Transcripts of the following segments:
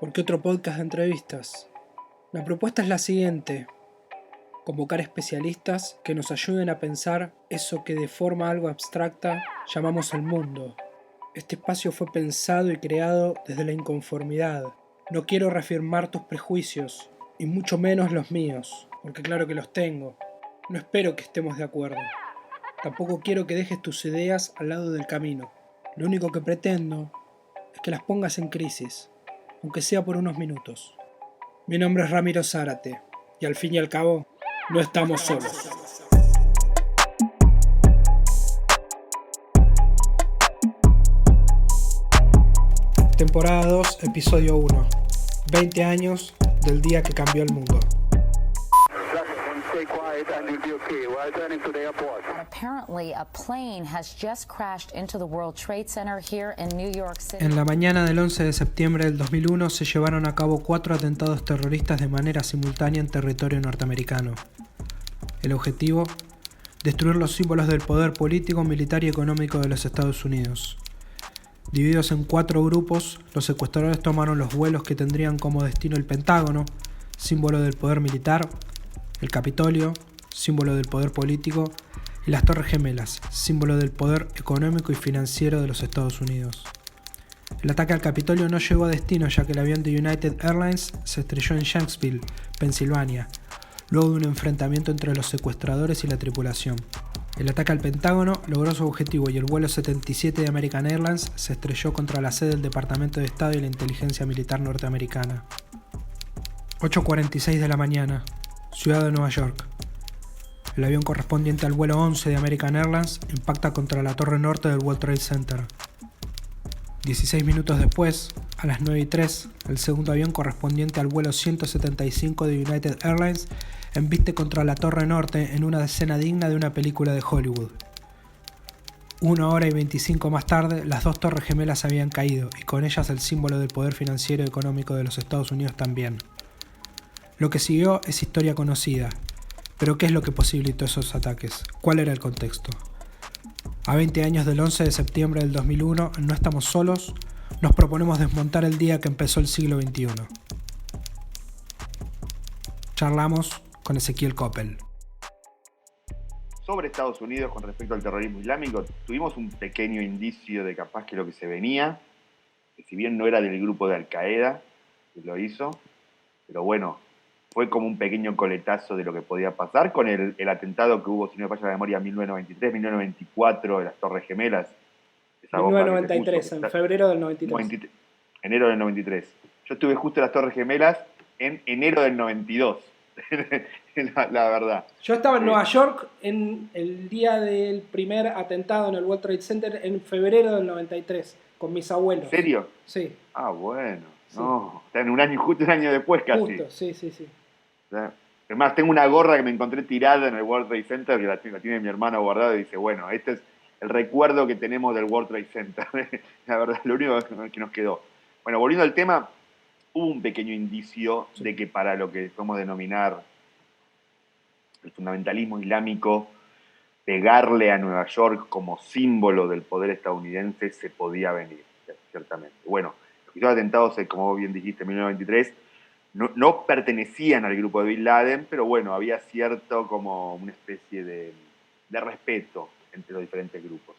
¿Por qué otro podcast de entrevistas? La propuesta es la siguiente: convocar especialistas que nos ayuden a pensar eso que de forma algo abstracta llamamos el mundo. Este espacio fue pensado y creado desde la inconformidad. No quiero reafirmar tus prejuicios, y mucho menos los míos, porque claro que los tengo. No espero que estemos de acuerdo. Tampoco quiero que dejes tus ideas al lado del camino. Lo único que pretendo es que las pongas en crisis, aunque sea por unos minutos. Mi nombre es Ramiro Zárate, y al fin y al cabo, no estamos solos. Temporada 2, episodio 1. 20 años del día que cambió el mundo. Apparently, a plane has just crashed into the World Trade Center here in New York City. En la mañana del 11 de septiembre del 2001 se llevaron a cabo 4 atentados terroristas de manera simultánea en territorio norteamericano. El objetivo: destruir los símbolos del poder político, militar y económico de los Estados Unidos. Divididos en 4 grupos, los secuestradores tomaron los vuelos que tendrían como destino el Pentágono, símbolo del poder militar, el Capitolio, símbolo del poder político, y las Torres Gemelas, símbolo del poder económico y financiero de los Estados Unidos. El ataque al Capitolio no llegó a destino, ya que el avión de United Airlines se estrelló en Shanksville, Pensilvania, luego de un enfrentamiento entre los secuestradores y la tripulación. El ataque al Pentágono logró su objetivo y el vuelo 77 de American Airlines se estrelló contra la sede del Departamento de Estado y la Inteligencia Militar norteamericana. 8:46 de la mañana, Ciudad de Nueva York. El avión correspondiente al vuelo 11 de American Airlines impacta contra la torre norte del World Trade Center. 16 minutos después, a las 9:03, el segundo avión correspondiente al vuelo 175 de United Airlines embiste contra la torre norte en una escena digna de una película de Hollywood. 1 hora y 25 más tarde, las 2 torres gemelas habían caído, y con ellas el símbolo del poder financiero y económico de los Estados Unidos también. Lo que siguió es historia conocida, pero ¿qué es lo que posibilitó esos ataques? ¿Cuál era el contexto? A 20 años del 11 de septiembre del 2001, en No Estamos Solos, nos proponemos desmontar el día que empezó el siglo XXI. Charlamos con Ezequiel Coppel. Sobre Estados Unidos con respecto al terrorismo islámico, tuvimos un pequeño indicio de capaz que lo que se venía, que si bien no era del grupo de Al-Qaeda que lo hizo, pero bueno, fue como un pequeño coletazo de lo que podía pasar con el atentado que hubo, si no me falla la memoria, en 1993, 1994, de las Torres Gemelas. 1993, en febrero del 93. Enero del 93. Yo estuve justo en las Torres Gemelas en enero del 92, la verdad. Yo estaba en Nueva York en el día del primer atentado en el World Trade Center en febrero del 93, con mis abuelos. ¿En serio? Sí. Ah, bueno. Sí. No, está en justo un año después casi. Justo, sí. Además, tengo una gorra que me encontré tirada en el World Trade Center, que la tiene mi hermano guardada, y dice, bueno, este es el recuerdo que tenemos del World Trade Center. La verdad, lo único que nos quedó. Bueno, volviendo al tema, hubo un pequeño indicio de que para lo que podemos denominar el fundamentalismo islámico, pegarle a Nueva York como símbolo del poder estadounidense se podía venir, ciertamente. Bueno, los atentados, como bien dijiste, en 1993, no pertenecían al grupo de Bin Laden, pero bueno, había cierto como una especie de respeto entre los diferentes grupos,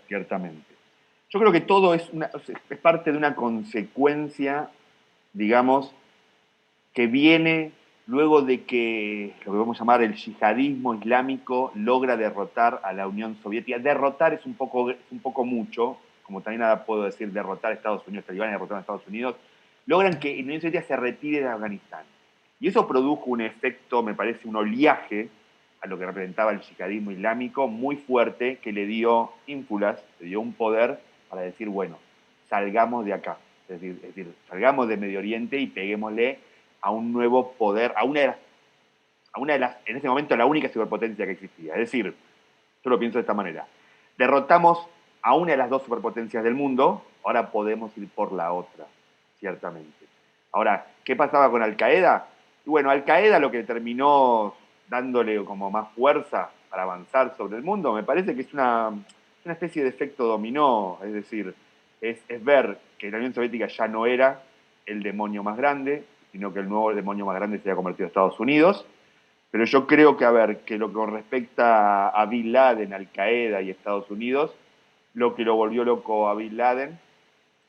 ciertamente. Yo creo que todo es parte de una consecuencia, digamos, que viene luego de que lo que vamos a llamar el yihadismo islámico logra derrotar a la Unión Soviética. Derrotar es un poco mucho, como también nada puedo decir derrotar a Estados Unidos, Talibán derrotar a Estados Unidos. Logran que la Unión Soviética se retire de Afganistán. Y eso produjo un efecto, me parece, un oleaje a lo que representaba el yihadismo islámico muy fuerte, que le dio ínfulas, le dio un poder para decir, bueno, salgamos de acá. Es decir, salgamos de Medio Oriente y peguémosle a un nuevo poder, a una de las, en ese momento, la única superpotencia que existía. Es decir, yo lo pienso de esta manera. Derrotamos a una de las 2 superpotencias del mundo, ahora podemos ir por la otra, ciertamente. Ahora, ¿qué pasaba con Al-Qaeda? Y bueno, Al-Qaeda lo que terminó dándole como más fuerza para avanzar sobre el mundo, me parece que es una especie de efecto dominó, es decir, es ver que la Unión Soviética ya no era el demonio más grande, sino que el nuevo demonio más grande se haya convertido en Estados Unidos. Pero yo creo que, a ver, que lo que respecta a Bin Laden, Al Qaeda y Estados Unidos, lo que lo volvió loco a Bin Laden,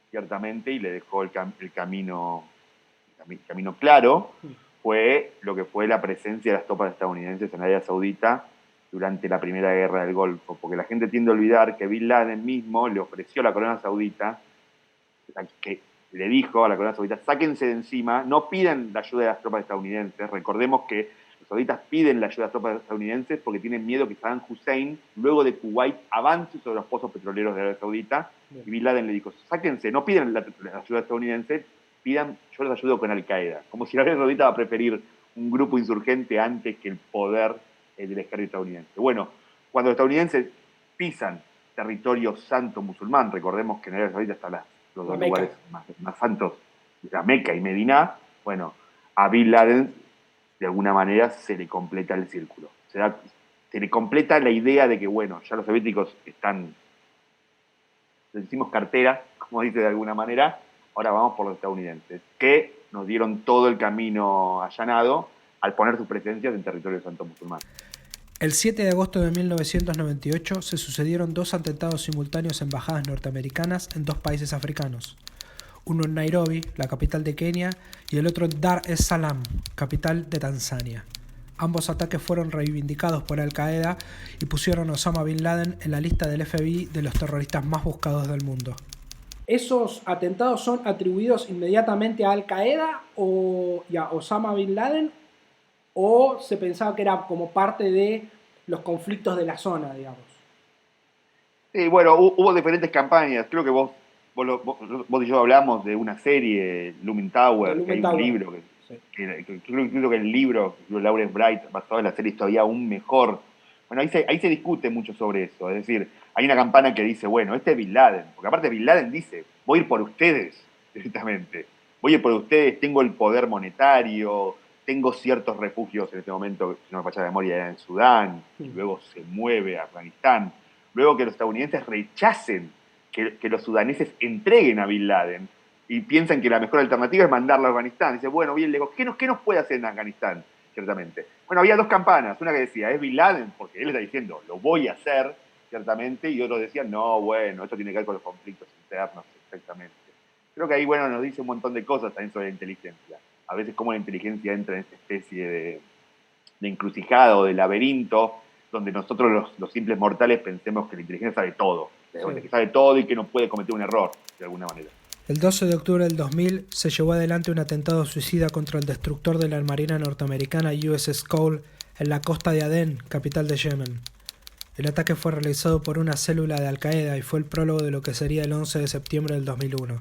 ciertamente, y le dejó el camino claro, fue lo que fue la presencia de las tropas estadounidenses en Arabia Saudita durante la primera guerra del Golfo, porque la gente tiende a olvidar que Bin Laden mismo le ofreció a la corona saudita, que le dijo a la corona saudita, sáquense de encima, no pidan la ayuda de las tropas estadounidenses. Recordemos que los sauditas piden la ayuda de las tropas estadounidenses porque tienen miedo que Saddam Hussein, luego de Kuwait, avance sobre los pozos petroleros de Arabia Saudita. Bien. Y Bin Laden le dijo, sáquense, no pidan la ayuda estadounidense, pidan, yo les ayudo con Al Qaeda. Como si la Arabia Saudita va a preferir un grupo insurgente antes que el poder del ejército estadounidense. Bueno, cuando los estadounidenses pisan territorio santo musulmán, recordemos que en Arabia Saudita están los dos lugares más santos, la Meca y Medina, bueno, a Bin Laden de alguna manera se le completa el círculo. Se le completa la idea de que, bueno, ya los soviéticos están, les decimos cartera, como dice de alguna manera, ahora vamos por los estadounidenses, que nos dieron todo el camino allanado al poner sus presencias en territorio santo musulmán. El 7 de agosto de 1998 se sucedieron 2 atentados simultáneos en embajadas norteamericanas en 2 países africanos. Uno en Nairobi, la capital de Kenia, y el otro en Dar es Salaam, capital de Tanzania. Ambos ataques fueron reivindicados por Al Qaeda y pusieron a Osama Bin Laden en la lista del FBI de los terroristas más buscados del mundo. ¿Esos atentados son atribuidos inmediatamente a Al Qaeda y a Osama Bin Laden? ¿O se pensaba que era como parte de los conflictos de la zona, digamos? Sí, bueno, hubo diferentes campañas. Creo que vos y yo hablamos de una serie, Looming Tower, que hay un libro, creo que el libro, Lawrence Bright, basado en la serie, es todavía aún mejor. Bueno, ahí se discute mucho sobre eso. Es decir, hay una campana que dice, bueno, este es Bin Laden, porque aparte Bin Laden dice, voy a ir por ustedes directamente. Voy a ir por ustedes, tengo el poder monetario, tengo ciertos refugios en este momento, si no me falla la memoria, en Sudán, y luego se mueve a Afganistán. Luego que los estadounidenses rechacen que los sudaneses entreguen a Bin Laden y piensan que la mejor alternativa es mandarlo a Afganistán. Dice, bueno, bien, le digo, ¿qué nos puede hacer en Afganistán? Ciertamente. Bueno, había 2 campanas, una que decía, es Bin Laden, porque él está diciendo, lo voy a hacer, ciertamente, y otros decían, no, bueno, esto tiene que ver con los conflictos internos, exactamente. Creo que ahí, bueno, nos dice un montón de cosas también sobre la inteligencia. A veces cómo la inteligencia entra en esta especie de encrucijada o de laberinto, donde nosotros los simples mortales pensemos que la inteligencia sabe todo, que sabe todo y que no puede cometer un error, de alguna manera. El 12 de octubre del 2000 se llevó adelante un atentado suicida contra el destructor de la marina norteamericana USS Cole en la costa de Adén, capital de Yemen. El ataque fue realizado por una célula de Al Qaeda y fue el prólogo de lo que sería el 11 de septiembre del 2001.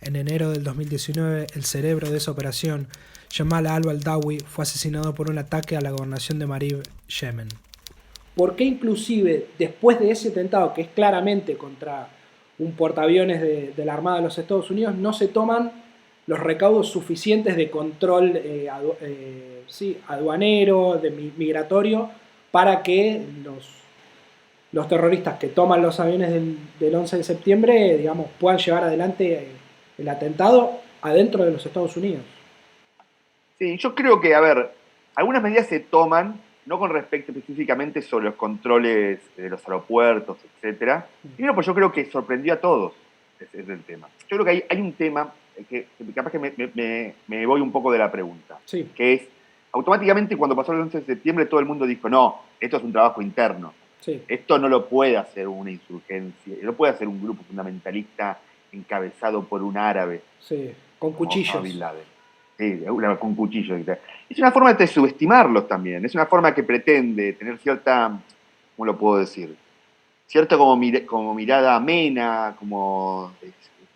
En enero del 2019, el cerebro de esa operación, Jamal al-Baldawi, fue asesinado por un ataque a la gobernación de Marib, Yemen. ¿Por qué inclusive después de ese atentado, que es claramente contra un portaaviones de la Armada de los Estados Unidos, no se toman los recaudos suficientes de control aduanero, migratorio, para que los terroristas que toman los aviones del 11 de septiembre, digamos, puedan llevar adelante el atentado adentro de los Estados Unidos? Sí, yo creo que, a ver, algunas medidas se toman, no con respecto específicamente sobre los controles de los aeropuertos, etcétera. Primero, pues yo creo que sorprendió a todos, ese es el tema. Yo creo que hay un tema que capaz que me voy un poco de la pregunta, sí, que es, automáticamente cuando pasó el 11 de septiembre todo el mundo dijo, no, esto es un trabajo interno. Sí. Esto no lo puede hacer una insurgencia, lo puede hacer un grupo fundamentalista encabezado por un árabe. Sí, con cuchillos. Sí, con cuchillos. Es una forma de subestimarlos también. Es una forma que pretende tener cierta, ¿cómo lo puedo decir? Cierta como mirada amena, como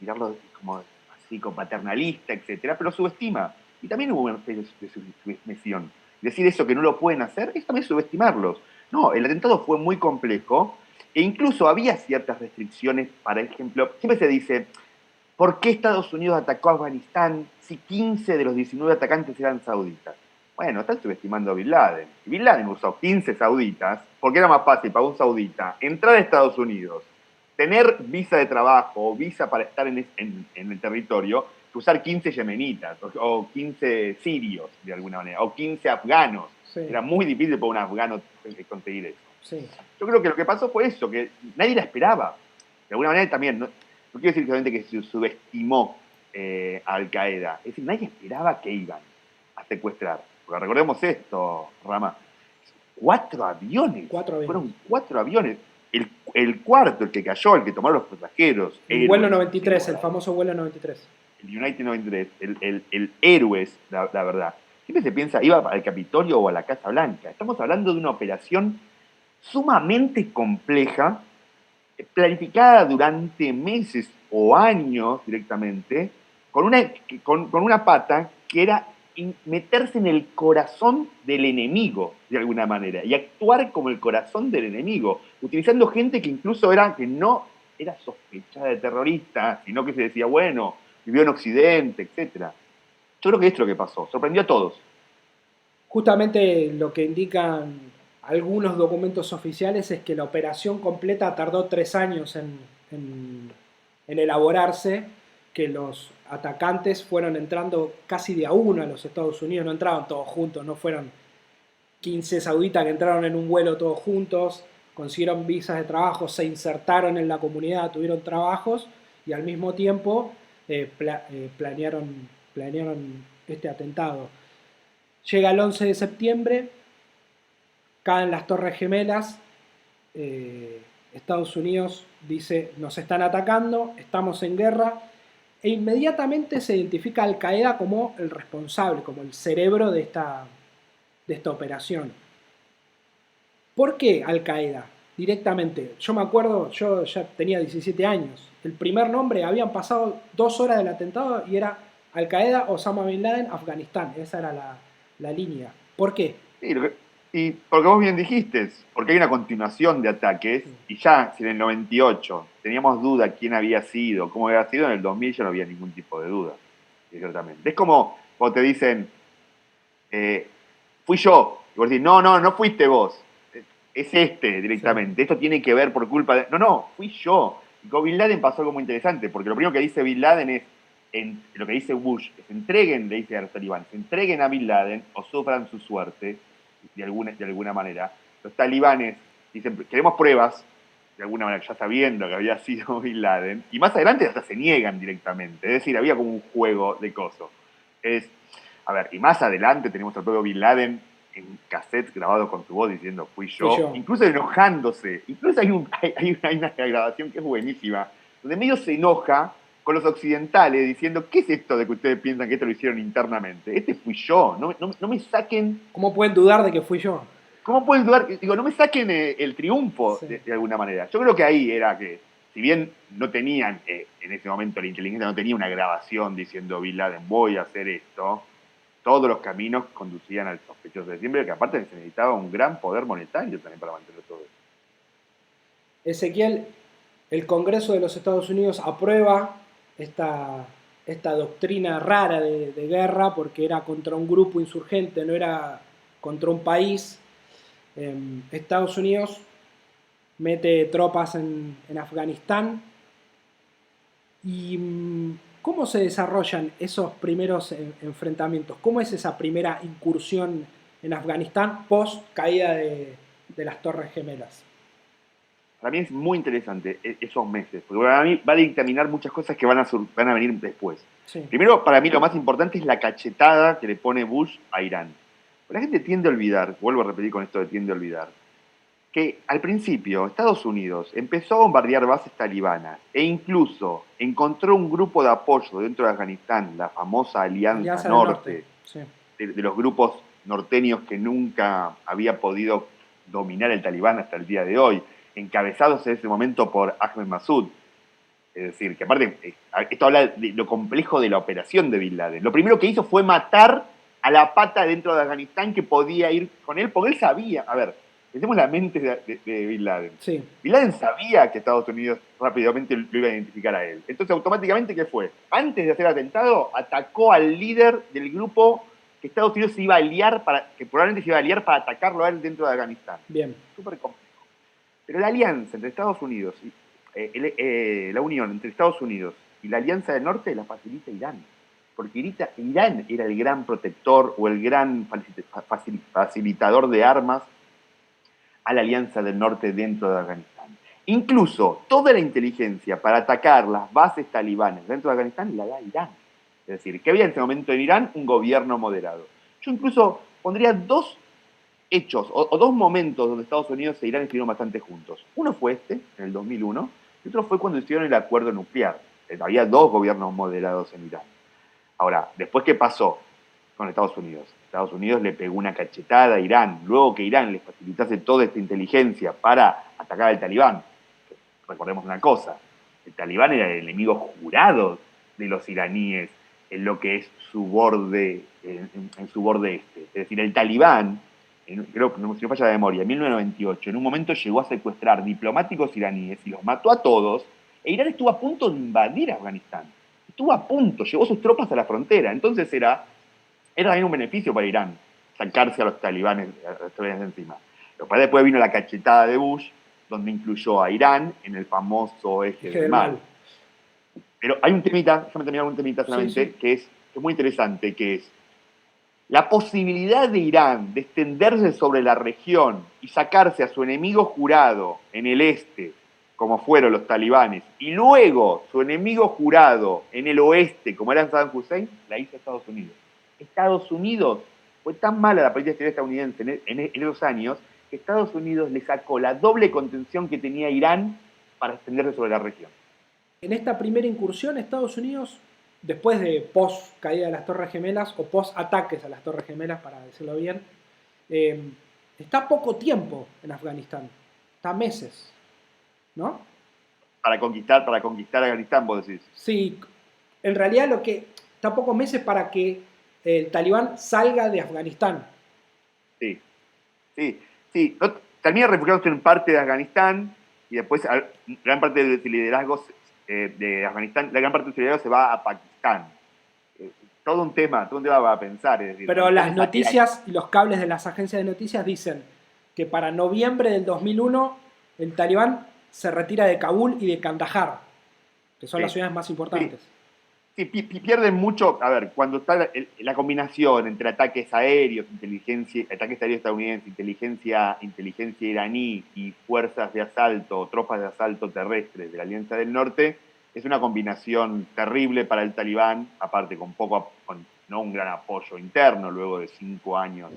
mirarlo como así, como paternalista, etcétera, pero subestima. Y también hubo una especie de subestimación. Decir eso que no lo pueden hacer es también subestimarlos. No, el atentado fue muy complejo e incluso había ciertas restricciones. Por ejemplo, siempre se dice, ¿por qué Estados Unidos atacó a Afganistán si 15 de los 19 atacantes eran sauditas? Bueno, están subestimando a Bin Laden. Bin Laden usó 15 sauditas porque era más fácil para un saudita entrar a Estados Unidos, tener visa de trabajo o visa para estar en el territorio, cruzar 15 yemenitas o 15 sirios, de alguna manera, o 15 afganos. Sí. Era muy difícil para un afgano conseguir eso. Sí. Yo creo que lo que pasó fue eso, que nadie la esperaba. De alguna manera también, no quiero decir solamente que se subestimó a Al Qaeda, es decir, nadie esperaba que iban a secuestrar. Porque recordemos esto, Rama, 4 aviones. 4 aviones. Fueron 4 aviones. El cuarto, el que cayó, el que tomaron los pasajeros. El vuelo 93, el famoso vuelo 93. El United 93, el Héroes, la verdad. Siempre se piensa, iba al Capitolio o a la Casa Blanca. Estamos hablando de una operación sumamente compleja, planificada durante meses o años directamente, con una pata que era meterse en el corazón del enemigo, de alguna manera, y actuar como el corazón del enemigo, utilizando gente que incluso que no era sospechada de terrorista, sino que se decía, bueno, vivió en Occidente, etc. Yo creo que esto es lo que pasó, sorprendió a todos. Justamente lo que indican algunos documentos oficiales es que la operación completa tardó 3 años en elaborarse, que los atacantes fueron entrando casi de a uno a los Estados Unidos, no entraban todos juntos, no fueron 15 sauditas que entraron en un vuelo todos juntos, consiguieron visas de trabajo, se insertaron en la comunidad, tuvieron trabajos y al mismo tiempo planearon este atentado. Llega el 11 de septiembre, caen las Torres Gemelas, Estados Unidos dice, nos están atacando, estamos en guerra, e inmediatamente se identifica a Al Qaeda como el responsable, como el cerebro de esta operación. ¿Por qué Al Qaeda? Directamente, yo me acuerdo, yo ya tenía 17 años, el primer nombre, habían pasado 2 horas del atentado y era Al Qaeda, Osama Bin Laden, Afganistán, esa era la línea. ¿Por qué? Sí, y porque vos bien dijiste, porque hay una continuación de ataques, y ya si en el 98 teníamos duda quién había sido, cómo había sido, en el 2000 ya no había ningún tipo de duda, ciertamente. Es como cuando te dicen, fui yo, y vos decís, no fuiste vos, es directamente, sí. Esto tiene que ver por culpa de... No, fui yo. Y con Bin Laden pasó algo muy interesante, porque lo primero que dice Bin Laden es, lo que dice Bush, que se entreguen, le dice a los talibán, se entreguen a Bin Laden o sufran su suerte, de alguna manera. Los talibanes dicen, queremos pruebas, de alguna manera, ya sabiendo que había sido Bin Laden, y más adelante hasta se niegan directamente, es decir, había como un juego de cosas. Y más adelante tenemos al propio Bin Laden en cassettes grabados con su voz diciendo, fui yo, incluso enojándose. Incluso hay una grabación que es buenísima, donde medio se enoja con los occidentales diciendo, ¿qué es esto de que ustedes piensan que esto lo hicieron internamente? Fui yo, no me saquen... ¿Cómo pueden dudar de que fui yo? ¿Cómo pueden dudar? Digo, no me saquen el triunfo, sí. de alguna manera. Yo creo que ahí era que, si bien no tenían, en ese momento la inteligencia no tenía una grabación diciendo, Bin Laden, voy a hacer esto, todos los caminos conducían al sospechoso de siempre, que aparte se necesitaba un gran poder monetario también para mantener todo eso. Ezequiel, el Congreso de los Estados Unidos aprueba esta doctrina rara de guerra porque era contra un grupo insurgente, no era contra un país. Estados Unidos mete tropas en Afganistán. ¿Y cómo se desarrollan esos primeros enfrentamientos? ¿Cómo es esa primera incursión en Afganistán post caída de las Torres Gemelas? Para mí es muy interesante esos meses, porque para mí va a dictaminar muchas cosas que van a venir después. Sí. Primero, para mí lo más importante es la cachetada que le pone Bush a Irán. La gente tiende a olvidar, vuelvo a repetir con esto de tiende a olvidar, que al principio Estados Unidos empezó a bombardear bases talibanas e incluso encontró un grupo de apoyo dentro de Afganistán, la famosa Alianza Norte, sí. de los grupos norteños que nunca había podido dominar el talibán hasta el día de hoy, encabezados en ese momento por Ahmed Massoud. Es decir, que aparte, esto habla de lo complejo de la operación de Bin Laden. Lo primero que hizo fue matar a la pata dentro de Afganistán que podía ir con él, porque él sabía, pensemos la mente de Bin Laden. Sí. Bin Laden sabía que Estados Unidos rápidamente lo iba a identificar a él. Entonces, automáticamente, ¿qué fue? Antes de hacer atentado, atacó al líder del grupo que Estados Unidos se iba a aliar que probablemente se iba a aliar para atacarlo a él dentro de Afganistán. Bien. Súper complejo. Pero la alianza entre Estados Unidos, la unión entre Estados Unidos y la Alianza del Norte la facilita Irán. porque Irán era el gran protector o el gran facilitador de armas a la Alianza del Norte dentro de Afganistán. Incluso toda la inteligencia para atacar las bases talibanes dentro de Afganistán la da Irán. Es decir, que había en ese momento en Irán un gobierno moderado. Yo incluso pondría dos hechos o dos momentos donde Estados Unidos e Irán estuvieron bastante juntos. Uno fue en el 2001, y otro fue cuando hicieron el acuerdo nuclear. Había dos gobiernos moderados en Irán. Ahora, después, ¿qué pasó con Estados Unidos? Estados Unidos le pegó una cachetada a Irán, luego que Irán les facilitase toda esta inteligencia para atacar al Talibán. Recordemos una cosa, el Talibán era el enemigo jurado de los iraníes en lo que es su borde, en su borde este. Es decir, el Talibán, creo que si no falla la memoria, en 1998, en un momento llegó a secuestrar diplomáticos iraníes y los mató a todos, e Irán estuvo a punto de invadir Afganistán. Estuvo a punto, llevó sus tropas a la frontera. Entonces era también un beneficio para Irán sacarse a los talibanes de encima. Después vino la cachetada de Bush, donde incluyó a Irán en el famoso eje del mal. Pero hay un temita, déjame terminar un temita solamente, sí. Que es muy interesante, que es la posibilidad de Irán de extenderse sobre la región y sacarse a su enemigo jurado en el este, como fueron los talibanes, y luego su enemigo jurado en el oeste, como era Saddam Hussein, la hizo Estados Unidos. Estados Unidos fue tan mala la política exterior estadounidense en esos años que Estados Unidos le sacó la doble contención que tenía Irán para extenderse sobre la región. En esta primera incursión, Estados Unidos, después de post caída de las Torres Gemelas o post ataques a las Torres Gemelas, para decirlo bien, está poco tiempo en Afganistán, está meses, ¿no? Para conquistar Afganistán, vos decís. Sí, en realidad está pocos meses para que el Talibán salga de Afganistán. Sí. Termina refugiándose en parte de Afganistán y después gran parte del liderazgo de Afganistán, la gran parte del liderazgo se va a Pakistán. Todo un tema para pensar. Es decir, pero las noticias y los cables de las agencias de noticias dicen que para noviembre del 2001 el Talibán se retira de Kabul y de Kandahar, que son las ciudades más importantes. Sí, pierden mucho. A ver, cuando está la combinación entre ataques aéreos, ataques aéreos estadounidenses, inteligencia iraní y fuerzas de asalto, tropas de asalto terrestres de la Alianza del Norte, es una combinación terrible para el Talibán, aparte con no un gran apoyo interno, luego de 5 años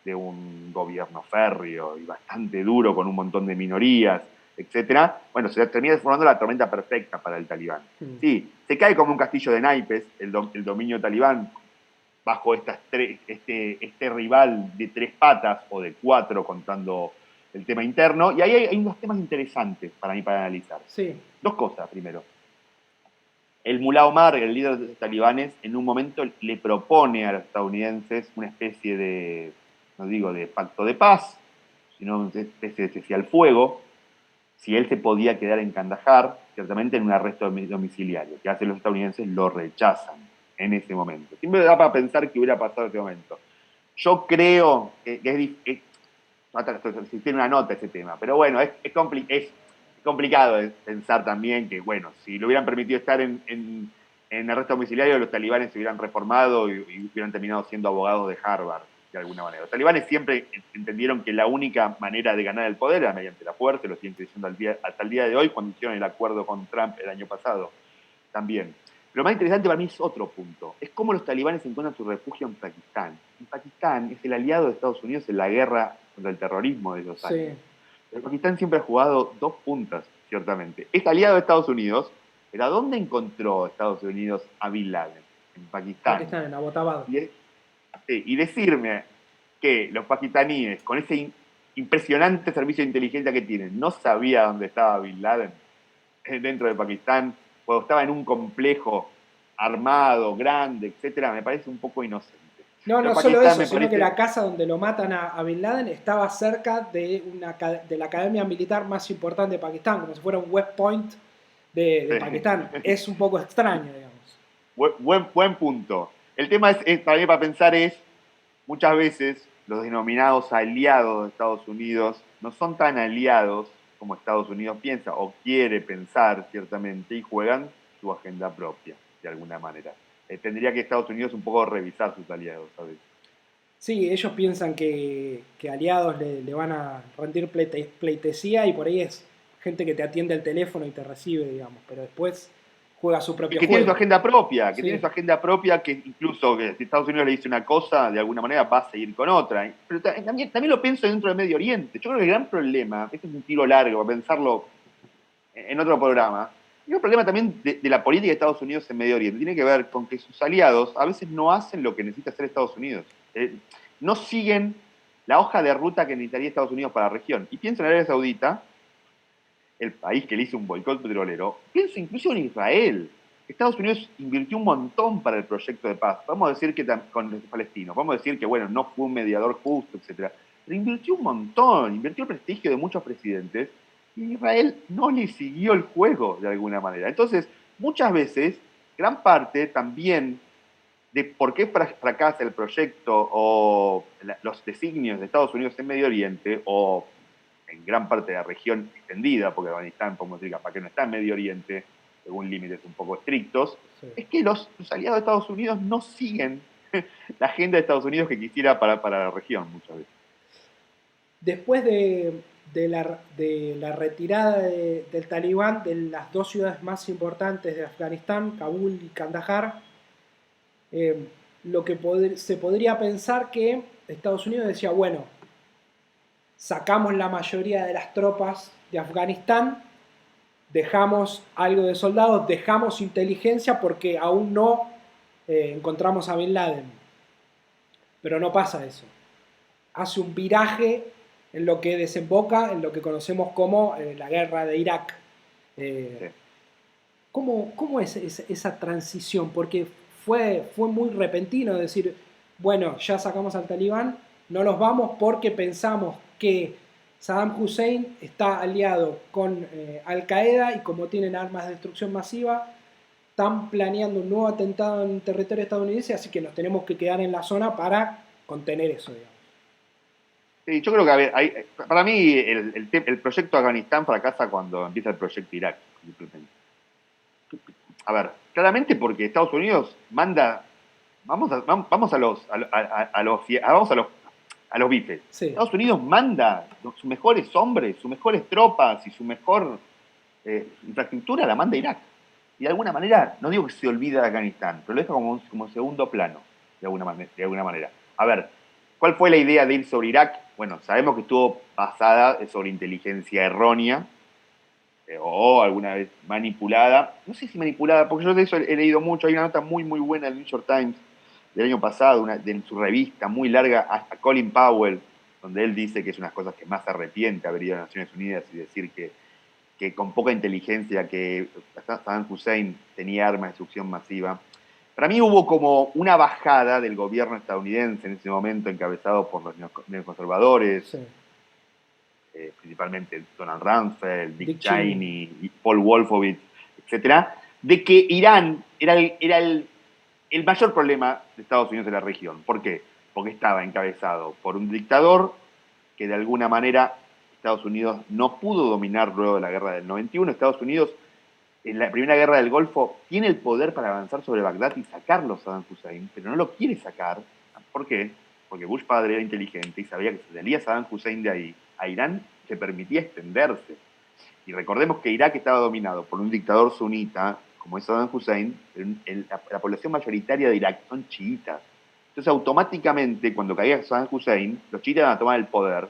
de un gobierno férreo y bastante duro con un montón de minorías, etcétera. Bueno, se termina formando la tormenta perfecta para el Talibán. Sí, se cae como un castillo de naipes el dominio talibán bajo este rival de 3 patas o de 4 contando el tema interno. Y ahí hay unos temas interesantes para mí para analizar. Sí. 2 cosas, primero. El Mullah Omar, el líder de los talibanes, en un momento le propone a los estadounidenses una especie de, no digo de pacto de paz, sino una especie de cese al fuego, si él se podía quedar en Kandahar, ciertamente en un arresto domiciliario, que hacen los estadounidenses, lo rechazan en ese momento. Siempre da para pensar qué hubiera pasado en ese momento. Yo creo que tiene una nota ese tema, pero bueno, es complicado pensar también que, bueno, si le hubieran permitido estar en arresto domiciliario, los talibanes se hubieran reformado y hubieran terminado siendo abogados de Harvard, de alguna manera. Los talibanes siempre entendieron que la única manera de ganar el poder era mediante la fuerza, lo siguen creyendo hasta el día de hoy, cuando hicieron el acuerdo con Trump el año pasado también. Pero lo más interesante para mí es otro punto, es cómo los talibanes encuentran su refugio en Pakistán. En Pakistán es el aliado de Estados Unidos en la guerra contra el terrorismo de esos años. Sí. Pero Pakistán siempre ha jugado 2 puntas, ciertamente. Es aliado de Estados Unidos, pero ¿a dónde encontró Estados Unidos a Bin Laden? En Pakistán. Pakistán, en Abbottabad. Y decirme que los pakistaníes, con ese impresionante servicio de inteligencia que tienen, no sabía dónde estaba Bin Laden dentro de Pakistán, cuando estaba en un complejo armado, grande, etcétera, me parece un poco inocente. No solo eso, sino que la casa donde lo matan a Bin Laden estaba cerca de la academia militar más importante de Pakistán, como si fuera un West Point de Pakistán. Es un poco extraño, digamos. Buen punto. El tema es para mí, para pensar, es muchas veces los denominados aliados de Estados Unidos no son tan aliados como Estados Unidos piensa o quiere pensar ciertamente y juegan su agenda propia. de alguna manera. Tendría que Estados Unidos un poco revisar sus aliados, ¿sabes? Sí, ellos piensan que aliados le van a rendir pleitesía y por ahí es gente que te atiende el teléfono y te recibe, digamos, pero después juega su Y propio que tiene su juego. agenda propia, Sí, que incluso que si Estados Unidos le dice una cosa, de alguna manera va a seguir con otra. Pero también lo pienso dentro del Medio Oriente. Yo creo que el gran problema, este es un tiro largo, para pensarlo en otro programa, el problema también de la política de Estados Unidos en Medio Oriente tiene que ver con que sus aliados a veces no hacen lo que necesita hacer Estados Unidos. No siguen la hoja de ruta que necesitaría Estados Unidos para la región. Y pienso en Arabia Saudita, el país que le hizo un boicot petrolero, pienso incluso en Israel. Estados Unidos invirtió un montón para el proyecto de paz. Vamos a decir que con los palestinos, vamos a decir que, bueno, no fue un mediador justo, etc. Pero invirtió un montón, invirtió el prestigio de muchos presidentes, y Israel no le siguió el juego de alguna manera. Entonces, muchas veces, gran parte también de por qué fracasa el proyecto o los designios de Estados Unidos en Medio Oriente, o en gran parte de la región extendida, porque Afganistán, podemos decir, capaz que no está en Medio Oriente, según límites un poco estrictos, sí. es que los aliados de Estados Unidos no siguen la agenda de Estados Unidos que quisiera para la región muchas veces. Después de la retirada del Talibán de las dos ciudades más importantes de Afganistán, Kabul y Kandahar, lo que se podría pensar que Estados Unidos decía, bueno, sacamos la mayoría de las tropas de Afganistán, dejamos algo de soldados, dejamos inteligencia porque aún no encontramos a Bin Laden. Pero no pasa eso. Hace un viraje en lo que desemboca en lo que conocemos como la guerra de Irak. Sí. ¿Cómo es esa transición? Porque fue muy repentino decir, bueno, ya sacamos al Talibán, no los vamos porque pensamos que Saddam Hussein está aliado con Al-Qaeda y como tienen armas de destrucción masiva, están planeando un nuevo atentado en territorio estadounidense, así que nos tenemos que quedar en la zona para contener eso, digamos. Sí, yo creo que, a ver, para mí el proyecto Afganistán fracasa cuando empieza el proyecto Irak. A ver, claramente porque Estados Unidos manda, vamos a los bifes. Sí. Estados Unidos manda sus mejores hombres, sus mejores tropas y su mejor infraestructura la manda a Irak. Y de alguna manera, no digo que se olvida de Afganistán, pero lo deja como segundo plano, de alguna manera. A ver, ¿cuál fue la idea de ir sobre Irak? Bueno, sabemos que estuvo basada sobre inteligencia errónea, o alguna vez manipulada. No sé si manipulada, porque yo de eso he leído mucho. Hay una nota muy, muy buena del New York Times del año pasado, de su revista, muy larga, hasta Colin Powell, donde él dice que es una de las cosas que más se arrepiente haber ido a Naciones Unidas y decir que con poca inteligencia, que Saddam Hussein tenía armas de destrucción masiva. Para mí hubo como una bajada del gobierno estadounidense en ese momento, encabezado por los neoconservadores, Sí. Principalmente Donald Rumsfeld, Dick Cheney. Cheney, Paul Wolfowitz, etcétera, de que Irán era el mayor problema de Estados Unidos en la región. ¿Por qué? Porque estaba encabezado por un dictador que de alguna manera Estados Unidos no pudo dominar luego de la guerra del 91. Estados Unidos, en la primera guerra del Golfo, tiene el poder para avanzar sobre Bagdad y sacarlo a Saddam Hussein, pero no lo quiere sacar. ¿Por qué? Porque Bush padre era inteligente y sabía que si salía Saddam Hussein de ahí, a Irán se permitía extenderse. Y recordemos que Irak estaba dominado por un dictador sunita, como es Saddam Hussein. La población mayoritaria de Irak son chiitas. Entonces, automáticamente, cuando caía Saddam Hussein, los chiitas iban a tomar el poder,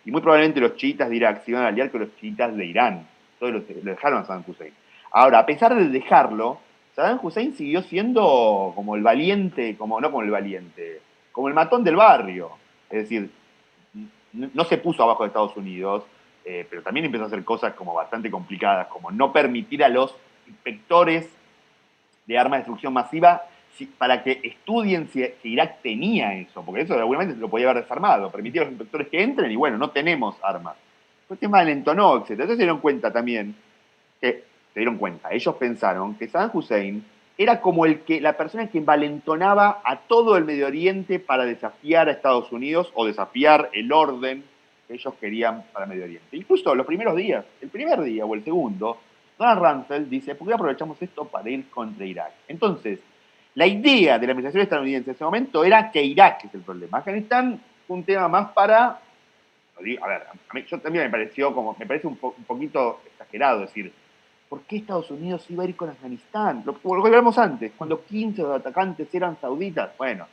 y muy probablemente los chiitas de Irak se iban a aliar con los chiitas de Irán. Entonces lo dejaron a Saddam Hussein. Ahora, a pesar de dejarlo, Saddam Hussein siguió siendo como el valiente, no como el valiente, como el matón del barrio. Es decir, no se puso abajo de Estados Unidos, pero también empezó a hacer cosas como bastante complicadas, como no permitir a los inspectores de armas de destrucción masiva para que estudien si Irak tenía eso, porque eso de alguna manera se lo podía haber desarmado, permitir a los inspectores que entren y bueno, no tenemos armas. Entonces se malentonó, etc. Entonces se dieron cuenta también, ellos pensaron que Saddam Hussein era como la persona que envalentonaba a todo el Medio Oriente para desafiar a Estados Unidos o desafiar el orden que ellos querían para Medio Oriente. Incluso los primeros días, el primer día o el segundo, Donald Rumsfeld dice, ¿por qué aprovechamos esto para ir contra Irak? Entonces, la idea de la administración estadounidense en ese momento era que Irak es el problema. Afganistán fue un tema más para... A ver, a mí, yo también me parece un poquito exagerado decir, ¿por qué Estados Unidos iba a ir con Afganistán? Lo que hablamos antes, cuando 15 de los atacantes eran sauditas. Bueno,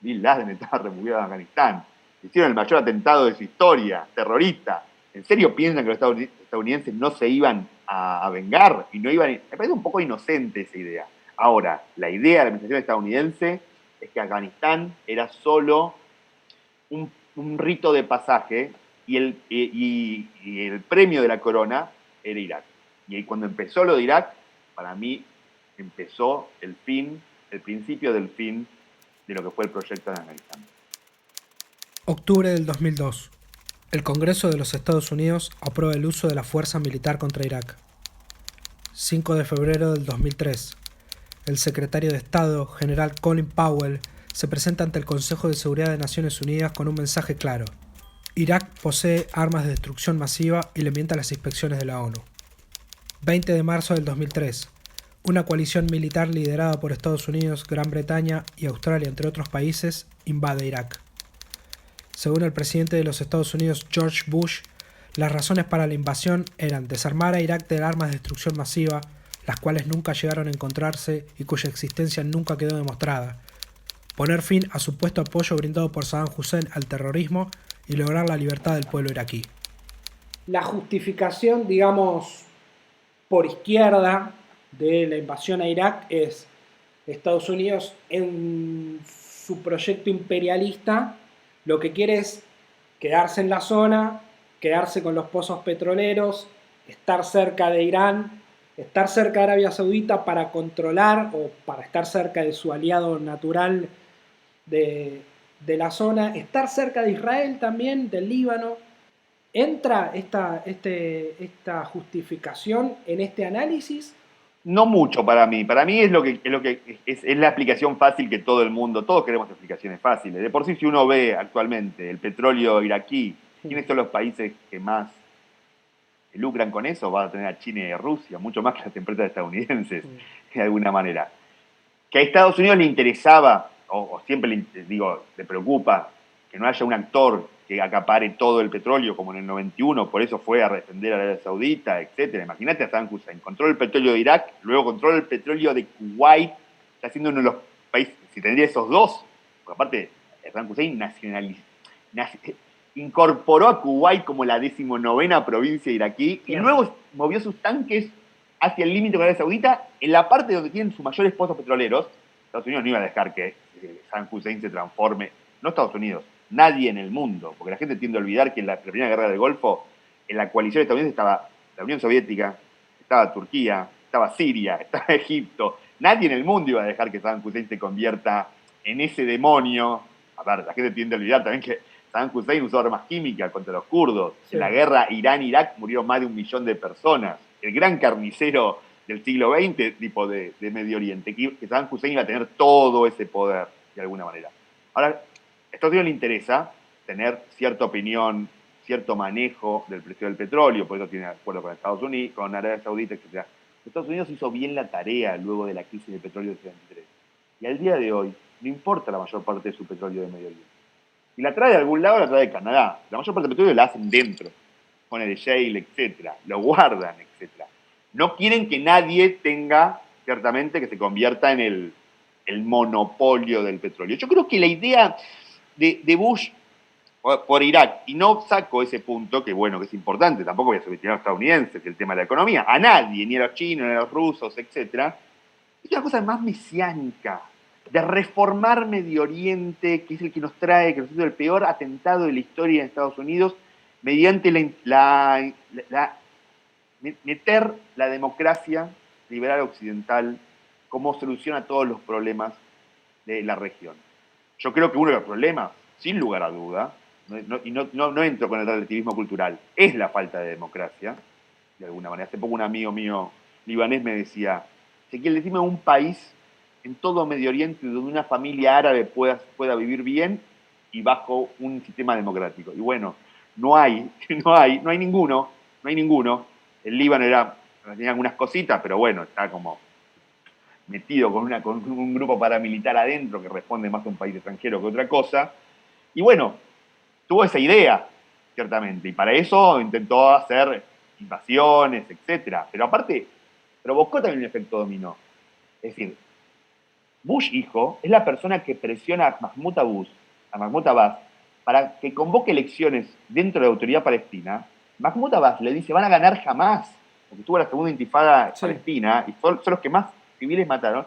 Bin Laden estaba refugiado en Afganistán. Hicieron el mayor atentado de su historia, terrorista. ¿En serio piensan que los estadounidenses no se iban a vengar? Y no iban. Me parece un poco inocente esa idea. Ahora, la idea de la administración estadounidense es que Afganistán era solo un rito de pasaje y el premio de la corona era Irak. Y ahí cuando empezó lo de Irak, para mí empezó el principio del fin de lo que fue el proyecto de Afganistán. Octubre del 2002. El Congreso de los Estados Unidos aprueba el uso de la fuerza militar contra Irak. 5 de febrero del 2003. El secretario de Estado, general Colin Powell, se presenta ante el Consejo de Seguridad de Naciones Unidas con un mensaje claro. Irak posee armas de destrucción masiva y le miente a las inspecciones de la ONU. 20 de marzo del 2003. Una coalición militar liderada por Estados Unidos, Gran Bretaña y Australia, entre otros países, invade Irak. Según el presidente de los Estados Unidos, George Bush, las razones para la invasión eran desarmar a Irak de armas de destrucción masiva, las cuales nunca llegaron a encontrarse y cuya existencia nunca quedó demostrada, poner fin a supuesto apoyo brindado por Saddam Hussein al terrorismo y lograr la libertad del pueblo iraquí. La justificación, digamos, por izquierda de la invasión a Irak es Estados Unidos en su proyecto imperialista lo que quiere es quedarse en la zona, quedarse con los pozos petroleros, estar cerca de Irán, estar cerca de Arabia Saudita para controlar o para estar cerca de su aliado natural de la zona, estar cerca de Israel también, del Líbano. ¿Entra esta justificación en este análisis? No mucho para mí. Para mí es la explicación fácil que todos queremos explicaciones fáciles. De por sí, si uno ve actualmente el petróleo iraquí, ¿quiénes son los países que más lucran con eso? Va a tener a China y a Rusia, mucho más que las empresas estadounidenses, de alguna manera. Que a Estados Unidos le interesaba, o siempre le preocupa, que no haya un actor que acapare todo el petróleo como en el 91, por eso fue a defender a Arabia Saudita, etc. Imagínate a Saddam Hussein, controla el petróleo de Irak, luego controla el petróleo de Kuwait, está siendo uno de los países, si tendría esos dos, porque aparte Saddam Hussein incorporó a Kuwait como la 19ª provincia iraquí, y luego movió sus tanques hacia el límite con Arabia Saudita, en la parte donde tienen sus mayores pozos petroleros. Estados Unidos no iba a dejar que Saddam Hussein se transforme, no Estados Unidos, nadie en el mundo, porque la gente tiende a olvidar que en la primera guerra del Golfo, en la coalición estadounidense estaba la Unión Soviética, estaba Turquía, estaba Siria, estaba Egipto. Nadie en el mundo iba a dejar que Saddam Hussein se convierta en ese demonio. A ver, la gente tiende a olvidar también que Saddam Hussein usó armas químicas contra los kurdos. Sí. En la guerra Irán-Irak murieron más de 1 millón de personas. El gran carnicero del siglo XX, tipo de Medio Oriente, que Saddam Hussein iba a tener todo ese poder, de alguna manera. Ahora, a Estados Unidos le interesa tener cierta opinión, cierto manejo del precio del petróleo, por eso tiene acuerdo con Estados Unidos, con Arabia Saudita, etc. Estados Unidos hizo bien la tarea luego de la crisis del petróleo del 73. Y al día de hoy, no importa la mayor parte de su petróleo de Medio Oriente. Si la trae de algún lado, la trae de Canadá. La mayor parte del petróleo la hacen dentro, con el shale, etc. Lo guardan, etc. No quieren que nadie tenga, ciertamente, que se convierta en el monopolio del petróleo. Yo creo que la idea de Bush por Irak, y no saco ese punto, que bueno, que es importante, tampoco voy a subestimar a los estadounidenses, el tema de la economía, a nadie, ni a los chinos, ni a los rusos, etc. Es una cosa más mesiánica, de reformar Medio Oriente, que es el que nos trae, que nos hizo el peor atentado de la historia de Estados Unidos, mediante meter la democracia liberal occidental como solución a todos los problemas de la región. Yo creo que uno de los problemas, sin lugar a duda, no entro con el relativismo cultural, es la falta de democracia, de alguna manera. Hace poco un amigo mío libanés me decía, Ezequiel, decime un país en todo Medio Oriente donde una familia árabe pueda vivir bien y bajo un sistema democrático. Y bueno, no hay ninguno. El Líbano era Tenía algunas cositas, pero bueno, está como metido con un grupo paramilitar adentro que responde más a un país extranjero que otra cosa. Y bueno, tuvo esa idea, ciertamente, y para eso intentó hacer invasiones, etcétera. Pero aparte, provocó también un efecto dominó. Es decir, Bush hijo es la persona que presiona a Mahmoud Abbas, para que convoque elecciones dentro de la autoridad palestina. Mahmoud Abbas le dice, van a ganar jamás, porque tuvo la segunda intifada palestina, y son los que más civiles mataron.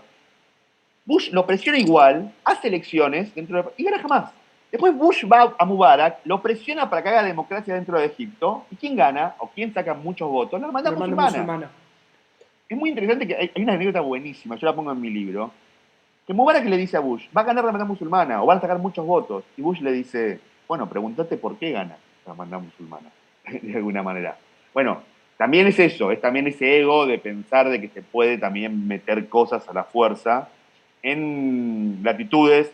Bush lo presiona igual, hace elecciones y gana jamás. Después Bush va a Mubarak, lo presiona para que haga democracia dentro de Egipto, y ¿quién gana? ¿O quién saca muchos votos? La hermandad musulmana. Es muy interesante que hay una anécdota buenísima, yo la pongo en mi libro, que Mubarak le dice a Bush, va a ganar la hermandad musulmana, o van a sacar muchos votos, y Bush le dice, bueno, pregúntate por qué gana la hermandad musulmana, de alguna manera. Bueno, también es eso, es también ese ego de pensar de que se puede también meter cosas a la fuerza en latitudes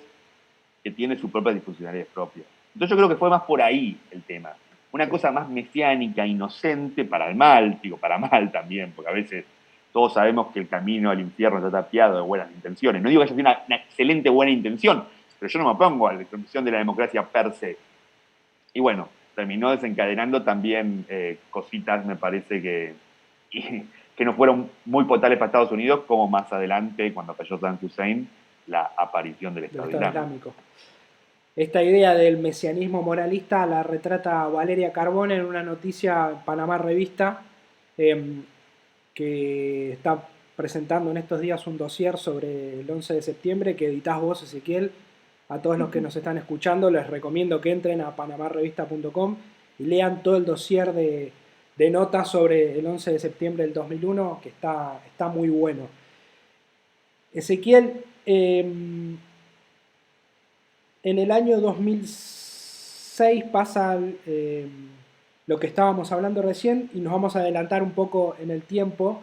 que tiene su propia disfuncionalidad propia. Entonces yo creo que fue más por ahí el tema. Una cosa más mesiánica, inocente, para el mal, digo, para mal también, porque a veces todos sabemos que el camino al infierno está tapiado de buenas intenciones. No digo que haya sido una excelente buena intención, pero yo no me opongo a la destrucción de la democracia per se. Y bueno, terminó desencadenando también cositas, me parece, que no fueron muy potentes para Estados Unidos, como más adelante, cuando cayó Saddam Hussein, la aparición del Estado Islámico. Esta idea del mesianismo moralista la retrata Valeria Carbone en una noticia en Panamá Revista, que está presentando en estos días un dossier sobre el 11 de septiembre que editás vos, Ezequiel. A todos los que nos están escuchando les recomiendo que entren a panamarrevista.com y lean todo el dossier de notas sobre el 11 de septiembre del 2001, que está muy bueno. Ezequiel, en el año 2006 pasa lo que estábamos hablando recién y nos vamos a adelantar un poco en el tiempo.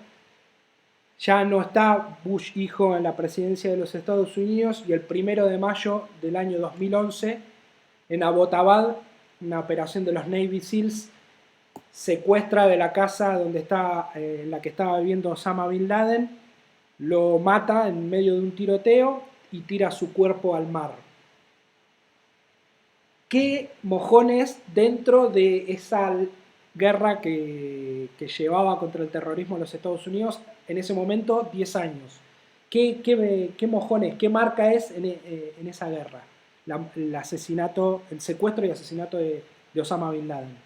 Ya no está Bush hijo en la presidencia de los Estados Unidos y el 1 de mayo del año 2011 en Abbottabad, una operación de los Navy SEALs, secuestra de la casa en la que estaba viviendo Osama Bin Laden, lo mata en medio de un tiroteo y tira su cuerpo al mar. ¿Qué mojones dentro de esa guerra que llevaba contra el terrorismo en los Estados Unidos en ese momento 10 años? ¿Qué mojones, qué marca es en esa guerra? El secuestro y asesinato de Osama Bin Laden.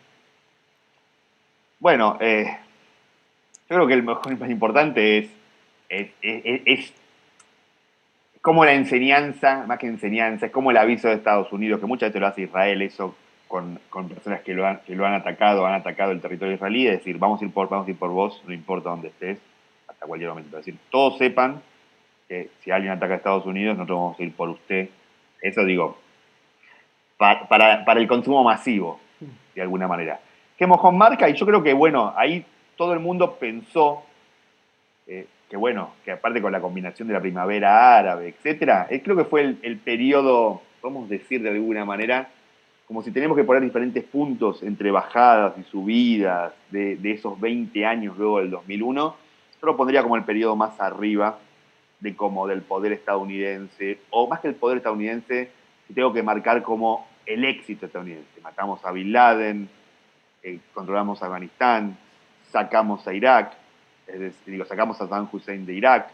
Bueno, yo creo que el mejor más importante es como la enseñanza, más que enseñanza, es como el aviso de Estados Unidos, que muchas veces lo hace Israel, eso con personas que lo han atacado el territorio israelí, es decir, vamos a ir por vos, no importa dónde estés, hasta cualquier momento. Es decir, todos sepan que si alguien ataca a Estados Unidos, nosotros vamos a ir por usted. Eso digo, para el consumo masivo, de alguna manera. ¿Qué mojón marca? Y yo creo que, bueno, ahí todo el mundo pensó que aparte con la combinación de la primavera árabe, etcétera, creo que fue el periodo, podemos decir de alguna manera, como si tenemos que poner diferentes puntos entre bajadas y subidas de esos 20 años luego del 2001, yo lo pondría como el periodo más arriba del poder estadounidense, o más que el poder estadounidense, si tengo que marcar como el éxito estadounidense. Matamos a Bin Laden, controlamos Afganistán, sacamos a Irak, sacamos a Saddam Hussein de Irak,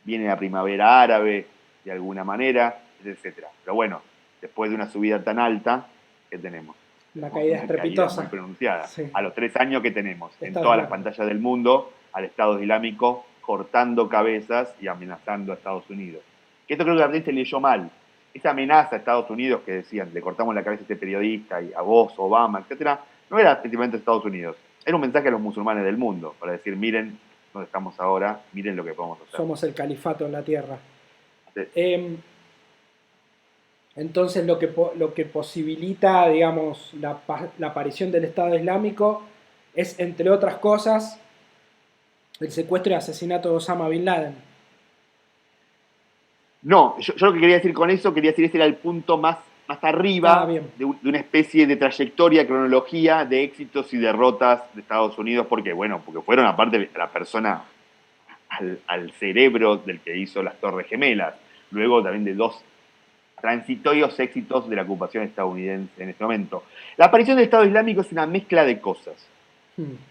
viene la primavera árabe de alguna manera, etc. Pero bueno, después de una subida tan alta, ¿qué tenemos? La caída estrepitosa. Muy pronunciada. Sí. A los 3 años que tenemos en todas las pantallas del mundo al Estado Islámico cortando cabezas y amenazando a Estados Unidos. Que esto creo que también se leyó mal. Esa amenaza a Estados Unidos que decían, le cortamos la cabeza a este periodista, y a vos, Obama, etc., no era efectivamente a Estados Unidos. Era un mensaje a los musulmanes del mundo, para decir, miren dónde estamos ahora, miren lo que podemos hacer. Somos el califato en la tierra. Sí. Entonces lo que posibilita, digamos, la aparición del Estado Islámico es, entre otras cosas, el secuestro y asesinato de Osama Bin Laden. No, yo lo que quería decir con eso, ese era el punto más más arriba bien. de una especie de trayectoria, cronología de éxitos y derrotas de Estados Unidos. ¿Por qué? Bueno, porque fueron aparte la persona al cerebro del que hizo las Torres Gemelas. Luego también de dos transitorios éxitos de la ocupación estadounidense en este momento. La aparición del Estado Islámico es una mezcla de cosas.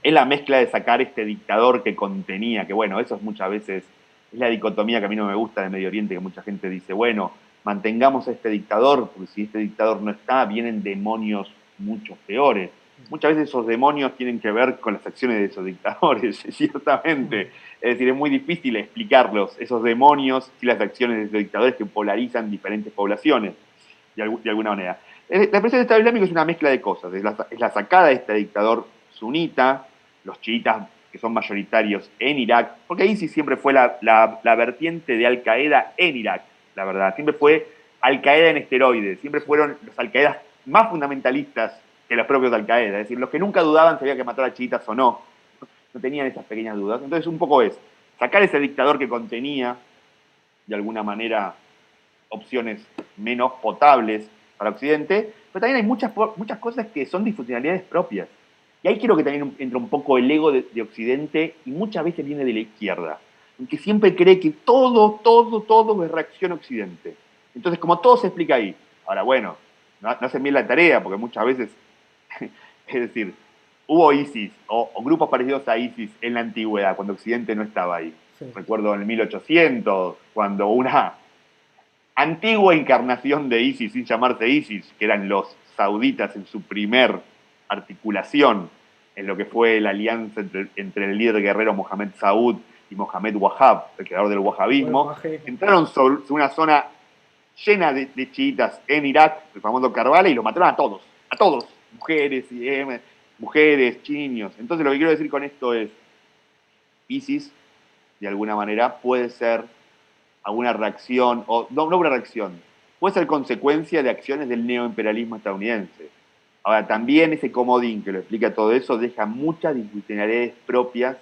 Es la mezcla de sacar este dictador que contenía, que bueno, eso es muchas veces, es la dicotomía que a mí no me gusta de Medio Oriente, que mucha gente dice, bueno, mantengamos a este dictador, porque si este dictador no está, vienen demonios mucho peores. Muchas veces esos demonios tienen que ver con las acciones de esos dictadores, ciertamente. Es decir, es muy difícil explicarlos, esos demonios y las acciones de esos dictadores que polarizan diferentes poblaciones, de alguna manera. La expresión del Estado Islámico es una mezcla de cosas. Es la sacada de este dictador sunita, los chiitas que son mayoritarios en Irak, porque ISIS siempre fue la vertiente de Al-Qaeda en Irak, la verdad. Siempre fue Al-Qaeda en esteroides, siempre fueron los Al-Qaedas más fundamentalistas que los propios Al-Qaeda, es decir, los que nunca dudaban si había que matar a chiitas o no, no tenían esas pequeñas dudas. Entonces un poco es sacar ese dictador que contenía, de alguna manera, opciones menos potables para Occidente, pero también hay muchas cosas que son disfuncionalidades propias. Y ahí quiero que también entre un poco el ego de Occidente, y muchas veces viene de la izquierda, que siempre cree que todo es reacción a Occidente. Entonces, como todo se explica ahí. Ahora, bueno, no hacen bien la tarea, porque muchas veces, es decir, hubo ISIS o grupos parecidos a ISIS en la antigüedad, cuando Occidente no estaba ahí. Sí. Recuerdo en el 1800, cuando una antigua encarnación de ISIS, sin llamarse ISIS, que eran los sauditas en su primer articulación en lo que fue la alianza entre el líder guerrero Mohamed Saud y Mohamed Wahab, el creador del wahabismo, entraron sobre una zona llena de chiitas en Irak, el famoso Karbala, y los mataron a todos, mujeres, chinos. Entonces lo que quiero decir con esto es, ISIS, de alguna manera, puede ser alguna reacción, o no una reacción, puede ser consecuencia de acciones del neoimperialismo estadounidense. Ahora, también ese comodín que lo explica todo eso deja muchas disfuncionalidades propias,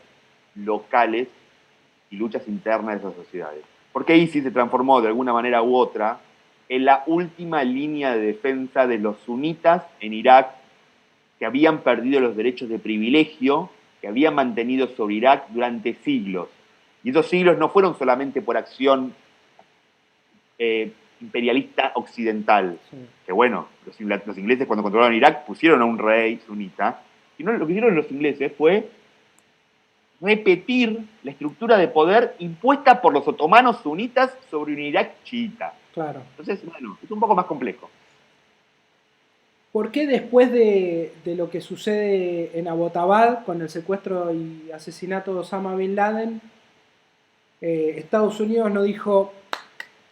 locales y luchas internas de esas sociedades. Porque ISIS se transformó de alguna manera u otra en la última línea de defensa de los sunitas en Irak, que habían perdido los derechos de privilegio, que habían mantenido sobre Irak durante siglos. Y esos siglos no fueron solamente por acción imperialista occidental, sí. Que bueno, los ingleses cuando controlaron Irak pusieron a un rey sunita, y no, lo que hicieron los ingleses fue repetir la estructura de poder impuesta por los otomanos sunitas sobre un Irak chiita. Claro. Entonces, bueno, es un poco más complejo. ¿Por qué después de lo que sucede en Abbottabad con el secuestro y asesinato de Osama Bin Laden, Estados Unidos no dijo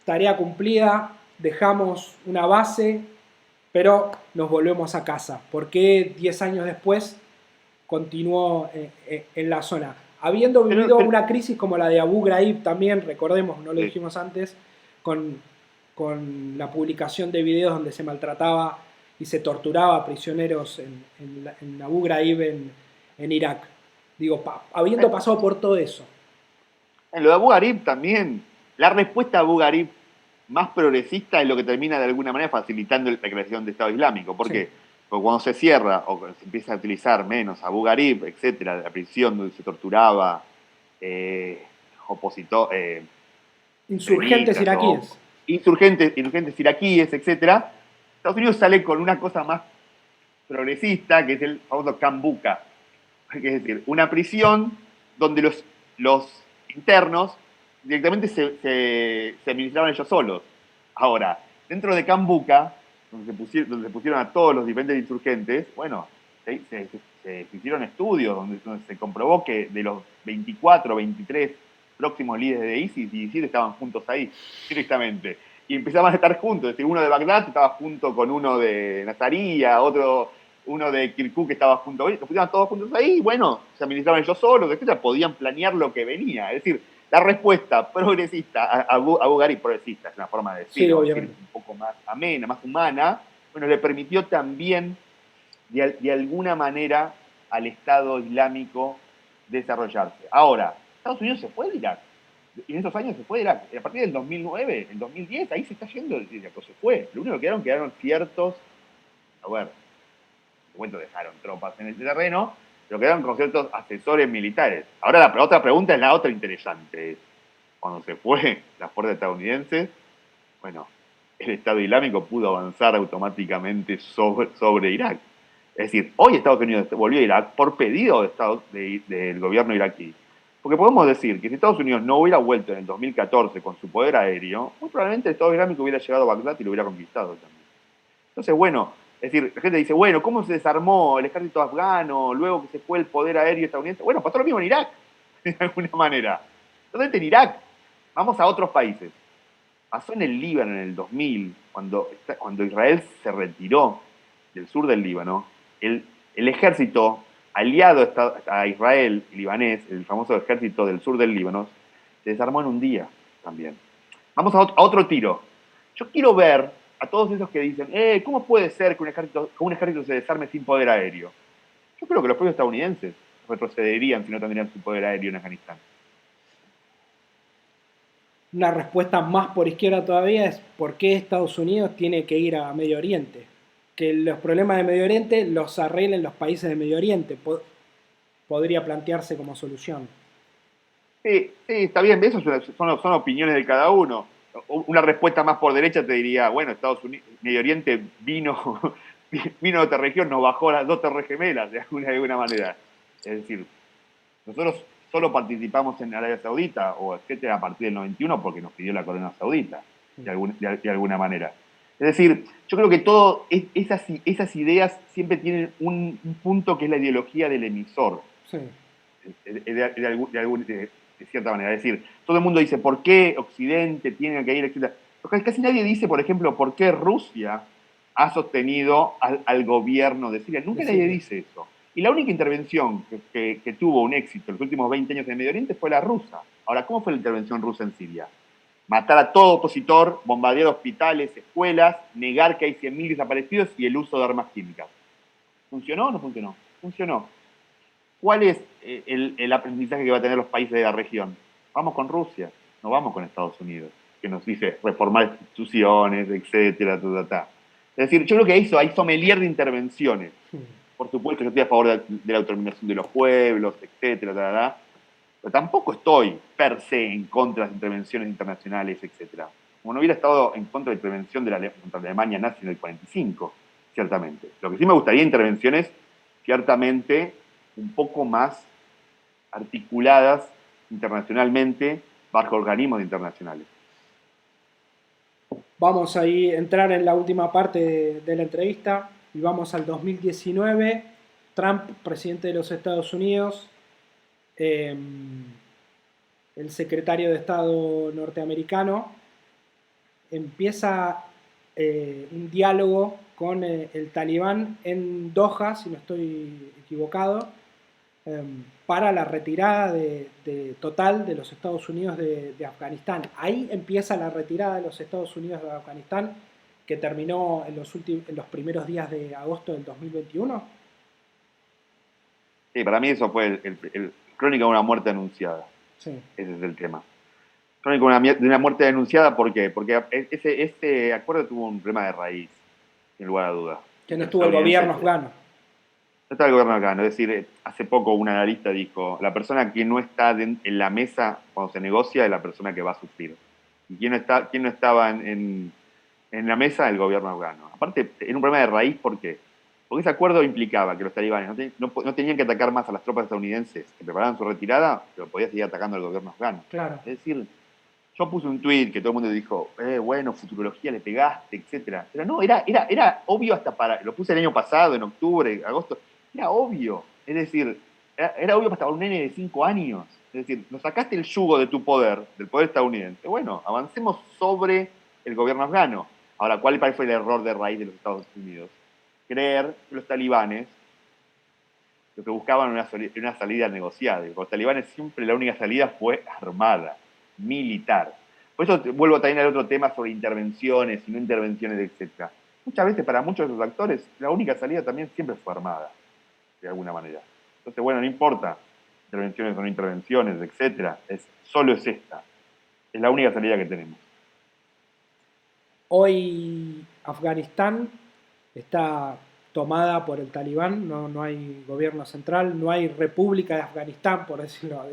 tarea cumplida, dejamos una base, pero nos volvemos a casa? ¿Por qué 10 años después continuó en la zona? Habiendo vivido una crisis como la de Abu Ghraib también, recordemos, no lo dijimos antes, con la publicación de videos donde se maltrataba y se torturaba a prisioneros en Abu Ghraib en Irak. Digo, habiendo pasado por todo eso. En lo de Abu Ghraib también, la respuesta a Abu Ghraib más progresista es lo que termina de alguna manera facilitando la creación de Estado Islámico. ¿Por qué? Porque cuando se cierra o se empieza a utilizar menos Abu Ghraib, etcétera, la prisión donde se torturaba insurgentes iraquíes. Insurgentes iraquíes, etcétera, Estados Unidos sale con una cosa más progresista, que es el famoso Camp Bucca, es decir, una prisión donde los internos directamente se administraban ellos solos. Ahora, dentro de Camp Bucca, donde se pusieron a todos los diferentes insurgentes, bueno, se hicieron estudios donde se comprobó que de los 24 o 23 próximos líderes de ISIS, 17 estaban juntos ahí, directamente. Y empezaban a estar juntos. Es decir, uno de Bagdad estaba junto con uno de Nazaría, uno de Kirkuk estaba junto, los pusieron todos juntos ahí, y bueno, se administraban ellos solos, etcétera, podían planear lo que venía. Es decir, la respuesta progresista a Abu Ghraib, progresista, es una forma de decirlo, sí, un poco más amena, más humana, bueno, le permitió también, de alguna manera, al Estado Islámico desarrollarse. Ahora, Estados Unidos se fue de Irak. Y en esos años se fue de Irak. A partir del 2009, el 2010, ahí se está yendo, se fue. Lo único que quedaron ciertos, a ver, de momento dejaron tropas en el terreno, pero quedaron con ciertos asesores militares. Ahora la otra pregunta es la otra interesante. Cuando se fue las fuerzas estadounidenses, bueno, el Estado Islámico pudo avanzar automáticamente sobre Irak. Es decir, hoy Estados Unidos volvió a Irak por pedido del gobierno iraquí. Porque podemos decir que si Estados Unidos no hubiera vuelto en el 2014 con su poder aéreo, muy probablemente el Estado Islámico hubiera llegado a Bagdad y lo hubiera conquistado también. Entonces, bueno, es decir, la gente dice, bueno, ¿cómo se desarmó el ejército afgano luego que se fue el poder aéreo estadounidense? Bueno, pasó lo mismo en Irak, de alguna manera. Entonces, en Irak, vamos a otros países. Pasó en el Líbano en el 2000, cuando Israel se retiró del sur del Líbano, el ejército aliado a Israel, libanés, el famoso ejército del sur del Líbano, se desarmó en un día también. Vamos a otro tiro. Yo quiero ver a todos esos que dicen, ¿cómo puede ser que un ejército se desarme sin poder aéreo? Yo creo que los propios estadounidenses retrocederían si no tendrían su poder aéreo en Afganistán. Una respuesta más por izquierda todavía es por qué Estados Unidos tiene que ir a Medio Oriente. Que los problemas de Medio Oriente los arreglen los países de Medio Oriente. Podría plantearse como solución. Sí, está bien, eso son opiniones de cada uno. Una respuesta más por derecha te diría, bueno, Estados Unidos, Medio Oriente vino a otra región, nos bajó las dos torres gemelas de alguna manera. Es decir, nosotros solo participamos en Arabia Saudita o etcétera a partir del 91 porque nos pidió la corona saudita, de alguna manera. Es decir, yo creo que todas esas ideas siempre tienen un punto que es la ideología del emisor. Sí. De cierta manera. Es decir, todo el mundo dice, ¿por qué Occidente tiene que ir, etcétera? Porque casi nadie dice, por ejemplo, por qué Rusia ha sostenido al gobierno de Siria. Nunca nadie dice eso. Y la única intervención que tuvo un éxito en los últimos 20 años en Medio Oriente fue la rusa. Ahora, ¿cómo fue la intervención rusa en Siria? Matar a todo opositor, bombardear hospitales, escuelas, negar que hay 100.000 desaparecidos y el uso de armas químicas. ¿Funcionó o no funcionó? Funcionó. ¿Cuál es el aprendizaje que va a tener los países de la región? Vamos con Rusia, no vamos con Estados Unidos, que nos dice reformar instituciones, etcétera, Es decir, yo creo que hay sommelier de intervenciones. Por supuesto, yo estoy a favor de la autodeterminación de los pueblos, etcétera, pero tampoco estoy per se en contra de las intervenciones internacionales, etcétera. Como no hubiera estado en contra de la intervención contra la Alemania nazi en el 45, ciertamente. Lo que sí me gustaría intervenciones, ciertamente, un poco más articuladas internacionalmente bajo organismos internacionales. Vamos a entrar en la última parte de la entrevista y vamos al 2019. Trump, presidente de los Estados Unidos, el secretario de Estado norteamericano, empieza un diálogo con el Talibán en Doha, si no estoy equivocado, para la retirada total de los Estados Unidos de Afganistán. Ahí empieza la retirada de los Estados Unidos de Afganistán, que terminó en los primeros días de agosto del 2021. Sí, para mí eso fue el crónica de una muerte anunciada. Sí. Ese es el tema. Crónica de una muerte anunciada, ¿por qué? Porque ese acuerdo tuvo un problema de raíz, sin lugar a duda. Que no estuvo el gobierno afgano. No está el gobierno afgano. Es decir, hace poco un analista dijo, la persona que no está en la mesa cuando se negocia es la persona que va a sufrir. ¿Y quién no estaba en la mesa? El gobierno afgano. Aparte, era un problema de raíz, ¿por qué? Porque ese acuerdo implicaba que los talibanes no tenían que atacar más a las tropas estadounidenses que preparaban su retirada, pero podía seguir atacando al gobierno afgano. Claro. Es decir, yo puse un tweet que todo el mundo dijo, bueno, futurología le pegaste, etcétera. Pero no, era obvio lo puse el año pasado, en octubre, agosto, era obvio. Es decir, era obvio hasta un nene de 5 años. Es decir, nos sacaste el yugo de tu poder, del poder estadounidense. Bueno, avancemos sobre el gobierno afgano. Ahora, ¿cuál fue el error de raíz de los Estados Unidos? Creer que los talibanes lo que buscaban era una salida negociada. Y con los talibanes siempre la única salida fue armada, militar. Por eso vuelvo también al otro tema sobre intervenciones y no intervenciones, etc. Muchas veces para muchos de esos actores la única salida también siempre fue armada, de alguna manera. Entonces, bueno, no importa intervenciones o no intervenciones, etc. Solo es esta. Es la única salida que tenemos. Hoy Afganistán está tomada por el Talibán, no hay gobierno central, no hay república de Afganistán, por decirlo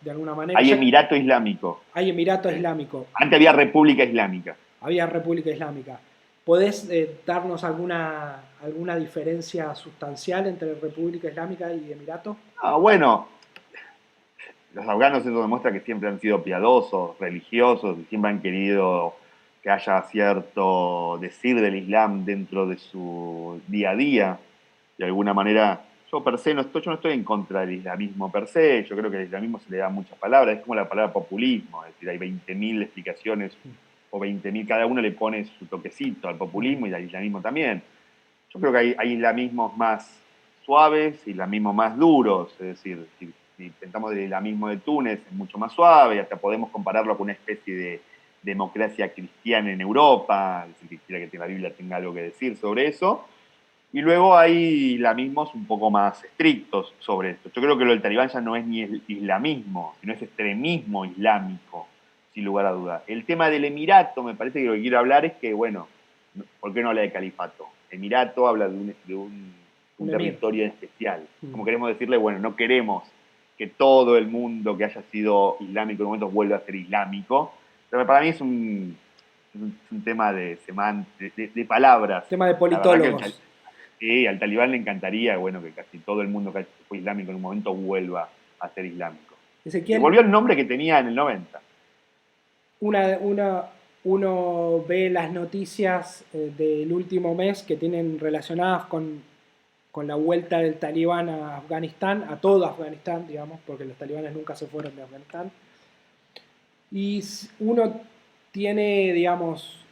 de alguna manera. Hay Emirato Islámico. Hay Emirato Islámico. Antes había República Islámica. Había República Islámica. ¿Podés darnos alguna diferencia sustancial entre República Islámica y Emirato? Bueno, los afganos eso demuestra que siempre han sido piadosos, religiosos, y siempre han querido que haya cierto decir del Islam dentro de su día a día. De alguna manera, yo no estoy en contra del islamismo per se, yo creo que al islamismo se le da muchas palabras, es como la palabra populismo, es decir, hay 20.000 explicaciones, o 20.000, cada uno le pone su toquecito al populismo y al islamismo también. Yo creo que hay islamismos más suaves, islamismos más duros, es decir, si pensamos del islamismo de Túnez, es mucho más suave, hasta podemos compararlo con una especie de democracia cristiana en Europa, es decir, que quiera que la Biblia tenga algo que decir sobre eso. Y luego hay islamismos un poco más estrictos sobre esto. Yo creo que lo del talibán ya no es ni el islamismo, sino es extremismo islámico, sin lugar a duda. El tema del emirato, me parece que lo que quiero hablar es que, bueno, ¿por qué no habla de califato? Emirato habla de un territorio en especial. Como queremos decirle, bueno, no queremos que todo el mundo que haya sido islámico en momentos vuelva a ser islámico. Pero para mí es un tema de palabras. Tema de politólogos. Sí, al talibán le encantaría, bueno, que casi todo el mundo que fue islámico en un momento vuelva a ser islámico. Ezequiel, volvió el nombre que tenía en el 90. Uno ve las noticias del último mes que tienen relacionadas con la vuelta del talibán a Afganistán, a todo Afganistán, digamos, porque los talibanes nunca se fueron de Afganistán. Y uno tiene, digamos,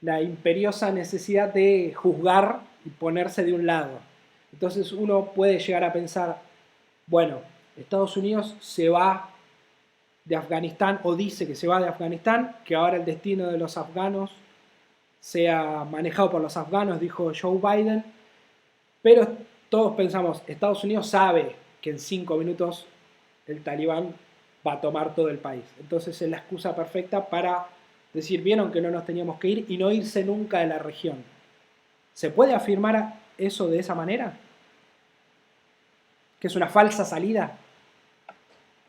la imperiosa necesidad de juzgar y ponerse de un lado. Entonces uno puede llegar a pensar, bueno, Estados Unidos se va de Afganistán o dice que se va de Afganistán, que ahora el destino de los afganos sea manejado por los afganos, dijo Joe Biden, pero todos pensamos, Estados Unidos sabe que en 5 minutos el talibán va a tomar todo el país. Entonces es la excusa perfecta para decir, vieron que no nos teníamos que ir y no irse nunca de la región. ¿Se puede afirmar eso de esa manera? ¿Que es una falsa salida?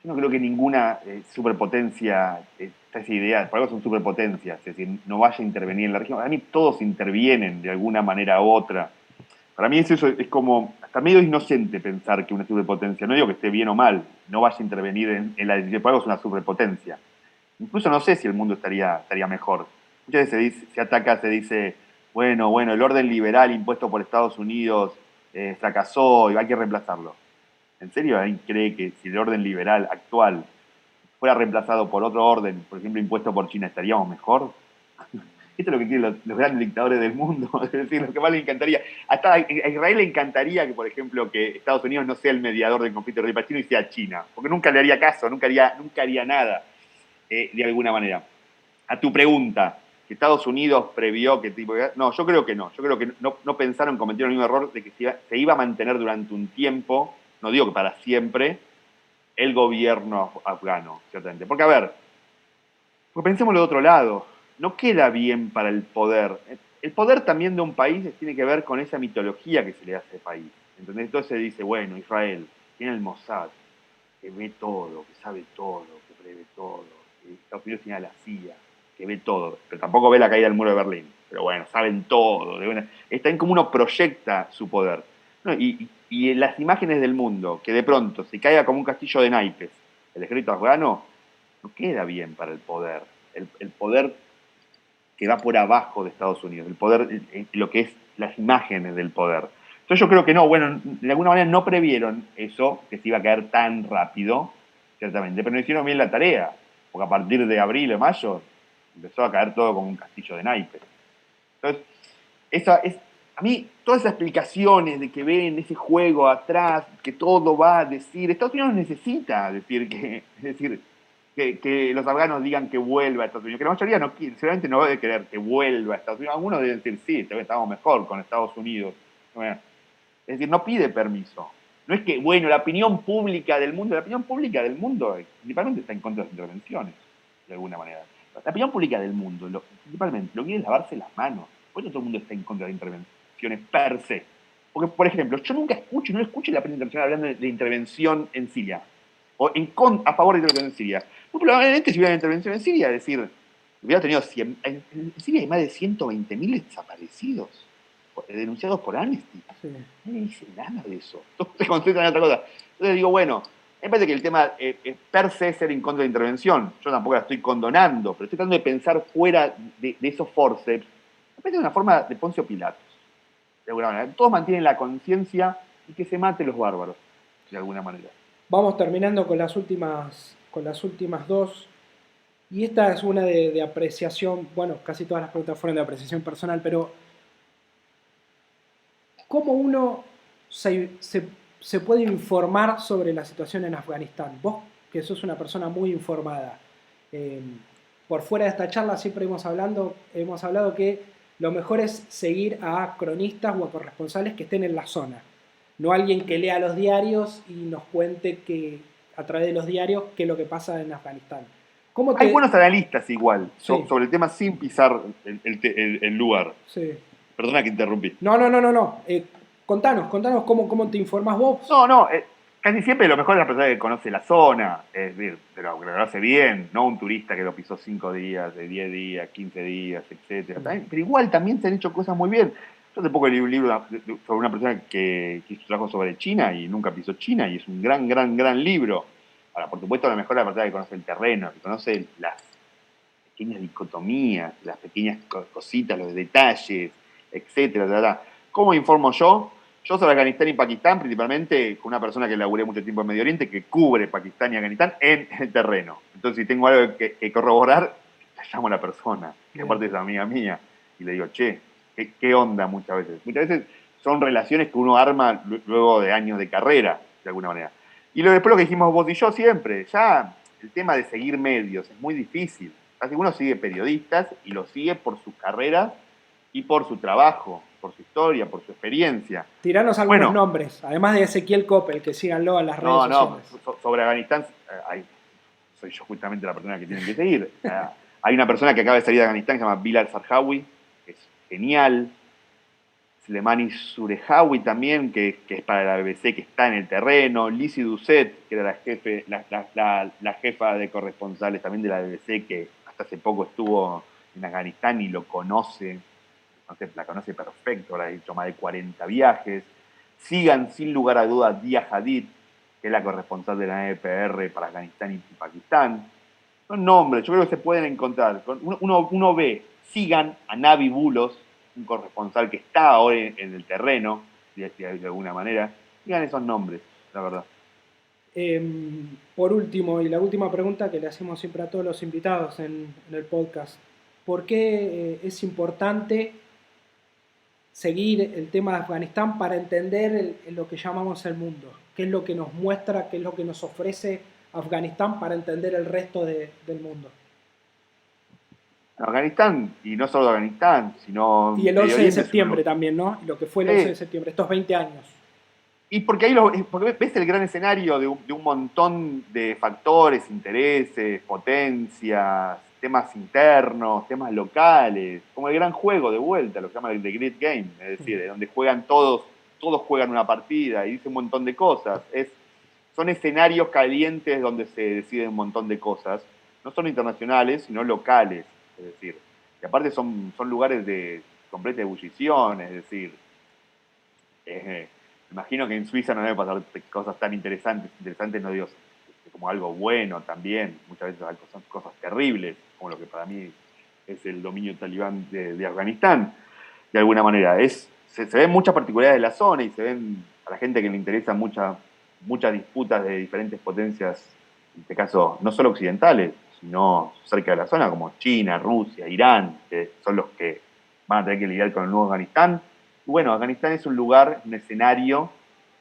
Yo no creo que ninguna superpotencia, esta es idea, por algo son superpotencias, es decir, no vaya a intervenir en la región. A mí todos intervienen de alguna manera u otra. Para mí eso es como, hasta medio inocente pensar que una superpotencia, no digo que esté bien o mal, no vaya a intervenir en la decisión, por algo es una superpotencia. Incluso no sé si el mundo estaría mejor. Muchas veces se dice, bueno, el orden liberal impuesto por Estados Unidos fracasó y hay que reemplazarlo. ¿En serio alguien cree que si el orden liberal actual fuera reemplazado por otro orden, por ejemplo impuesto por China, estaríamos mejor? Esto es lo que quieren los grandes dictadores del mundo, es decir, lo que más le encantaría. Hasta a Israel le encantaría que, por ejemplo, que Estados Unidos no sea el mediador del conflicto israelí-palestino y sea China, porque nunca le haría caso, nunca haría nada, de alguna manera. A tu pregunta, que Estados Unidos previó que tipo... No, yo creo que no. Yo creo que no pensaron, cometieron el mismo error de que se iba a mantener durante un tiempo, no digo que para siempre, el gobierno afgano, ciertamente. Porque, a ver, pensémoslo de otro lado. No queda bien para el poder. El poder también de un país tiene que ver con esa mitología que se le hace al país. ¿Entendés? Entonces se dice, bueno, Israel tiene el Mossad, que ve todo, que sabe todo, que prevé todo. Estados Unidos tiene a la CIA, que ve todo, pero tampoco ve la caída del muro de Berlín. Pero bueno, saben todo. Está en como uno proyecta su poder. ¿No? Y en las imágenes del mundo, que de pronto se caiga como un castillo de naipes el ejército afgano, no queda bien para el poder. El poder que va por abajo de Estados Unidos, el poder, lo que es las imágenes del poder. Entonces yo creo que no, bueno, de alguna manera no previeron eso, que se iba a caer tan rápido, ciertamente, pero no hicieron bien la tarea, porque a partir de abril o mayo empezó a caer todo como un castillo de naipes. Entonces, a mí, todas esas explicaciones de que ven ese juego atrás, que todo va a decir, Estados Unidos necesita decir que los afganos digan que vuelva a Estados Unidos, que la mayoría seguramente no debe querer que vuelva a Estados Unidos. Algunos deben decir, sí, estamos mejor con Estados Unidos. Es decir, no pide permiso. No es que, bueno, la opinión pública del mundo principalmente está en contra de las intervenciones, de alguna manera. La opinión pública del mundo, principalmente, lo que quiere es lavarse las manos. Por eso todo el mundo está en contra de intervenciones per se. Porque, por ejemplo, yo nunca no escucho la prensa internacional hablando de intervención en Siria. O a favor de intervención en Siria. Muy probablemente si hubiera una intervención en Siria, es decir, hubiera tenido en Siria hay más de 120.000 desaparecidos denunciados por Amnesty. Sí. Nadie dice nada de eso. Todos se concentran en otra cosa. Entonces digo, bueno, me parece que el tema es per se ser en contra de intervención. Yo tampoco la estoy condonando, pero estoy tratando de pensar fuera de esos forceps. Me parece una forma de Poncio Pilatos, de alguna manera. Todos mantienen la conciencia y que se maten los bárbaros, de alguna manera. Vamos terminando con las últimas dos. Y esta es una de apreciación, bueno, casi todas las preguntas fueron de apreciación personal, pero ¿cómo uno se puede informar sobre la situación en Afganistán? Vos, que sos una persona muy informada, por fuera de esta charla siempre hemos hablado que lo mejor es seguir a cronistas o a corresponsales que estén en la zona, no alguien que lea los diarios y nos cuente que a través de los diarios qué es lo que pasa en Afganistán. Hay buenos analistas igual, Sí. sobre el tema sin pisar el lugar. Sí. Perdona que interrumpí. No. Contanos cómo te informas vos. No, casi siempre lo mejor es la persona que conoce la zona, es decir, pero que lo conoce bien, no un turista que lo pisó 5 días, de 10 días, 15 días, etc. Pero igual también se han hecho cosas muy bien. Yo hace poco leí un libro sobre una persona que hizo trabajo sobre China y nunca pisó China, y es un gran libro. Ahora, por supuesto, a lo mejor la persona que conoce el terreno, que conoce las pequeñas dicotomías, las pequeñas cositas, los detalles, etcétera. ¿Cómo informo yo? Yo sobre Afganistán y Pakistán, principalmente con una persona que laburé mucho tiempo en Medio Oriente, que cubre Pakistán y Afganistán en el terreno. Entonces, si tengo algo que corroborar, le llamo a la persona, que aparte es amiga mía, y le digo, che, ¿qué onda muchas veces? Muchas veces son relaciones que uno arma luego de años de carrera, de alguna manera. Y después lo que dijimos vos y yo siempre, ya el tema de seguir medios es muy difícil. Casi uno sigue periodistas y lo sigue por su carrera y por su trabajo, por su historia, por su experiencia. Tiranos algunos nombres, además de Ezequiel Coppel, que síganlo en las redes sociales. Sobre Afganistán, soy yo justamente la persona que tienen que seguir. Hay una persona que acaba de salir de Afganistán que se llama Bilal Sarhawi, que es genial. Slemani Surejawi también, que es para la BBC, que está en el terreno. Lizzie Doucet, que era la jefa de corresponsales también de la BBC, que hasta hace poco estuvo en Afganistán y lo conoce. La conoce perfecto, ahora ha hecho más de 40 viajes. Sigan sin lugar a dudas Dia Hadid, que es la corresponsal de la NPR para Afganistán y Pakistán. Son nombres, yo creo que se pueden encontrar. Uno ve, sigan a Navi Bulos, un corresponsal que está ahora en el terreno, de alguna manera. Sigan esos nombres, la verdad. Por último, y la última pregunta que le hacemos siempre a todos los invitados en el podcast. ¿Por qué es importante seguir el tema de Afganistán para entender lo que llamamos el mundo? ¿Qué es lo que nos muestra, qué es lo que nos ofrece Afganistán para entender el resto del mundo? Afganistán, y no solo Afganistán, sino... Y el 11 de septiembre también, ¿no? Lo que fue el 11 de septiembre, estos 20 años. Y porque porque ves el gran escenario de un montón de factores, intereses, potencias, temas internos, temas locales, como el gran juego de vuelta, lo que llaman el The Great Game, es decir, donde juegan todos juegan una partida y dicen un montón de cosas. Son escenarios calientes donde se deciden un montón de cosas. No son internacionales, sino locales, es decir. Y aparte son lugares de completa ebullición, es decir. Me imagino que en Suiza no debe pasar cosas tan interesantes no digo como algo bueno también, muchas veces son cosas terribles, como lo que para mí es el dominio talibán de Afganistán, de alguna manera. Se ven muchas particularidades de la zona y se ven a la gente que le interesa muchas disputas de diferentes potencias, en este caso no solo occidentales, sino cerca de la zona, como China, Rusia, Irán, que son los que van a tener que lidiar con el nuevo Afganistán. Y bueno, Afganistán es un lugar, un escenario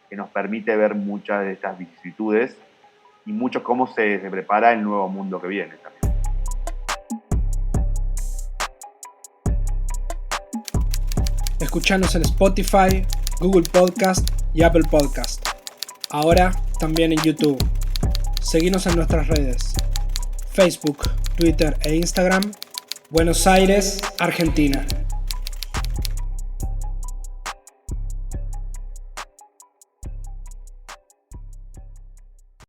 que nos permite ver muchas de estas vicisitudes y mucho cómo se prepara el nuevo mundo que viene también. Escuchanos en Spotify, Google Podcast y Apple Podcast. ahora también en YouTube. Seguinos en nuestras redes: Facebook, Twitter e Instagram, Buenos Aires, Argentina.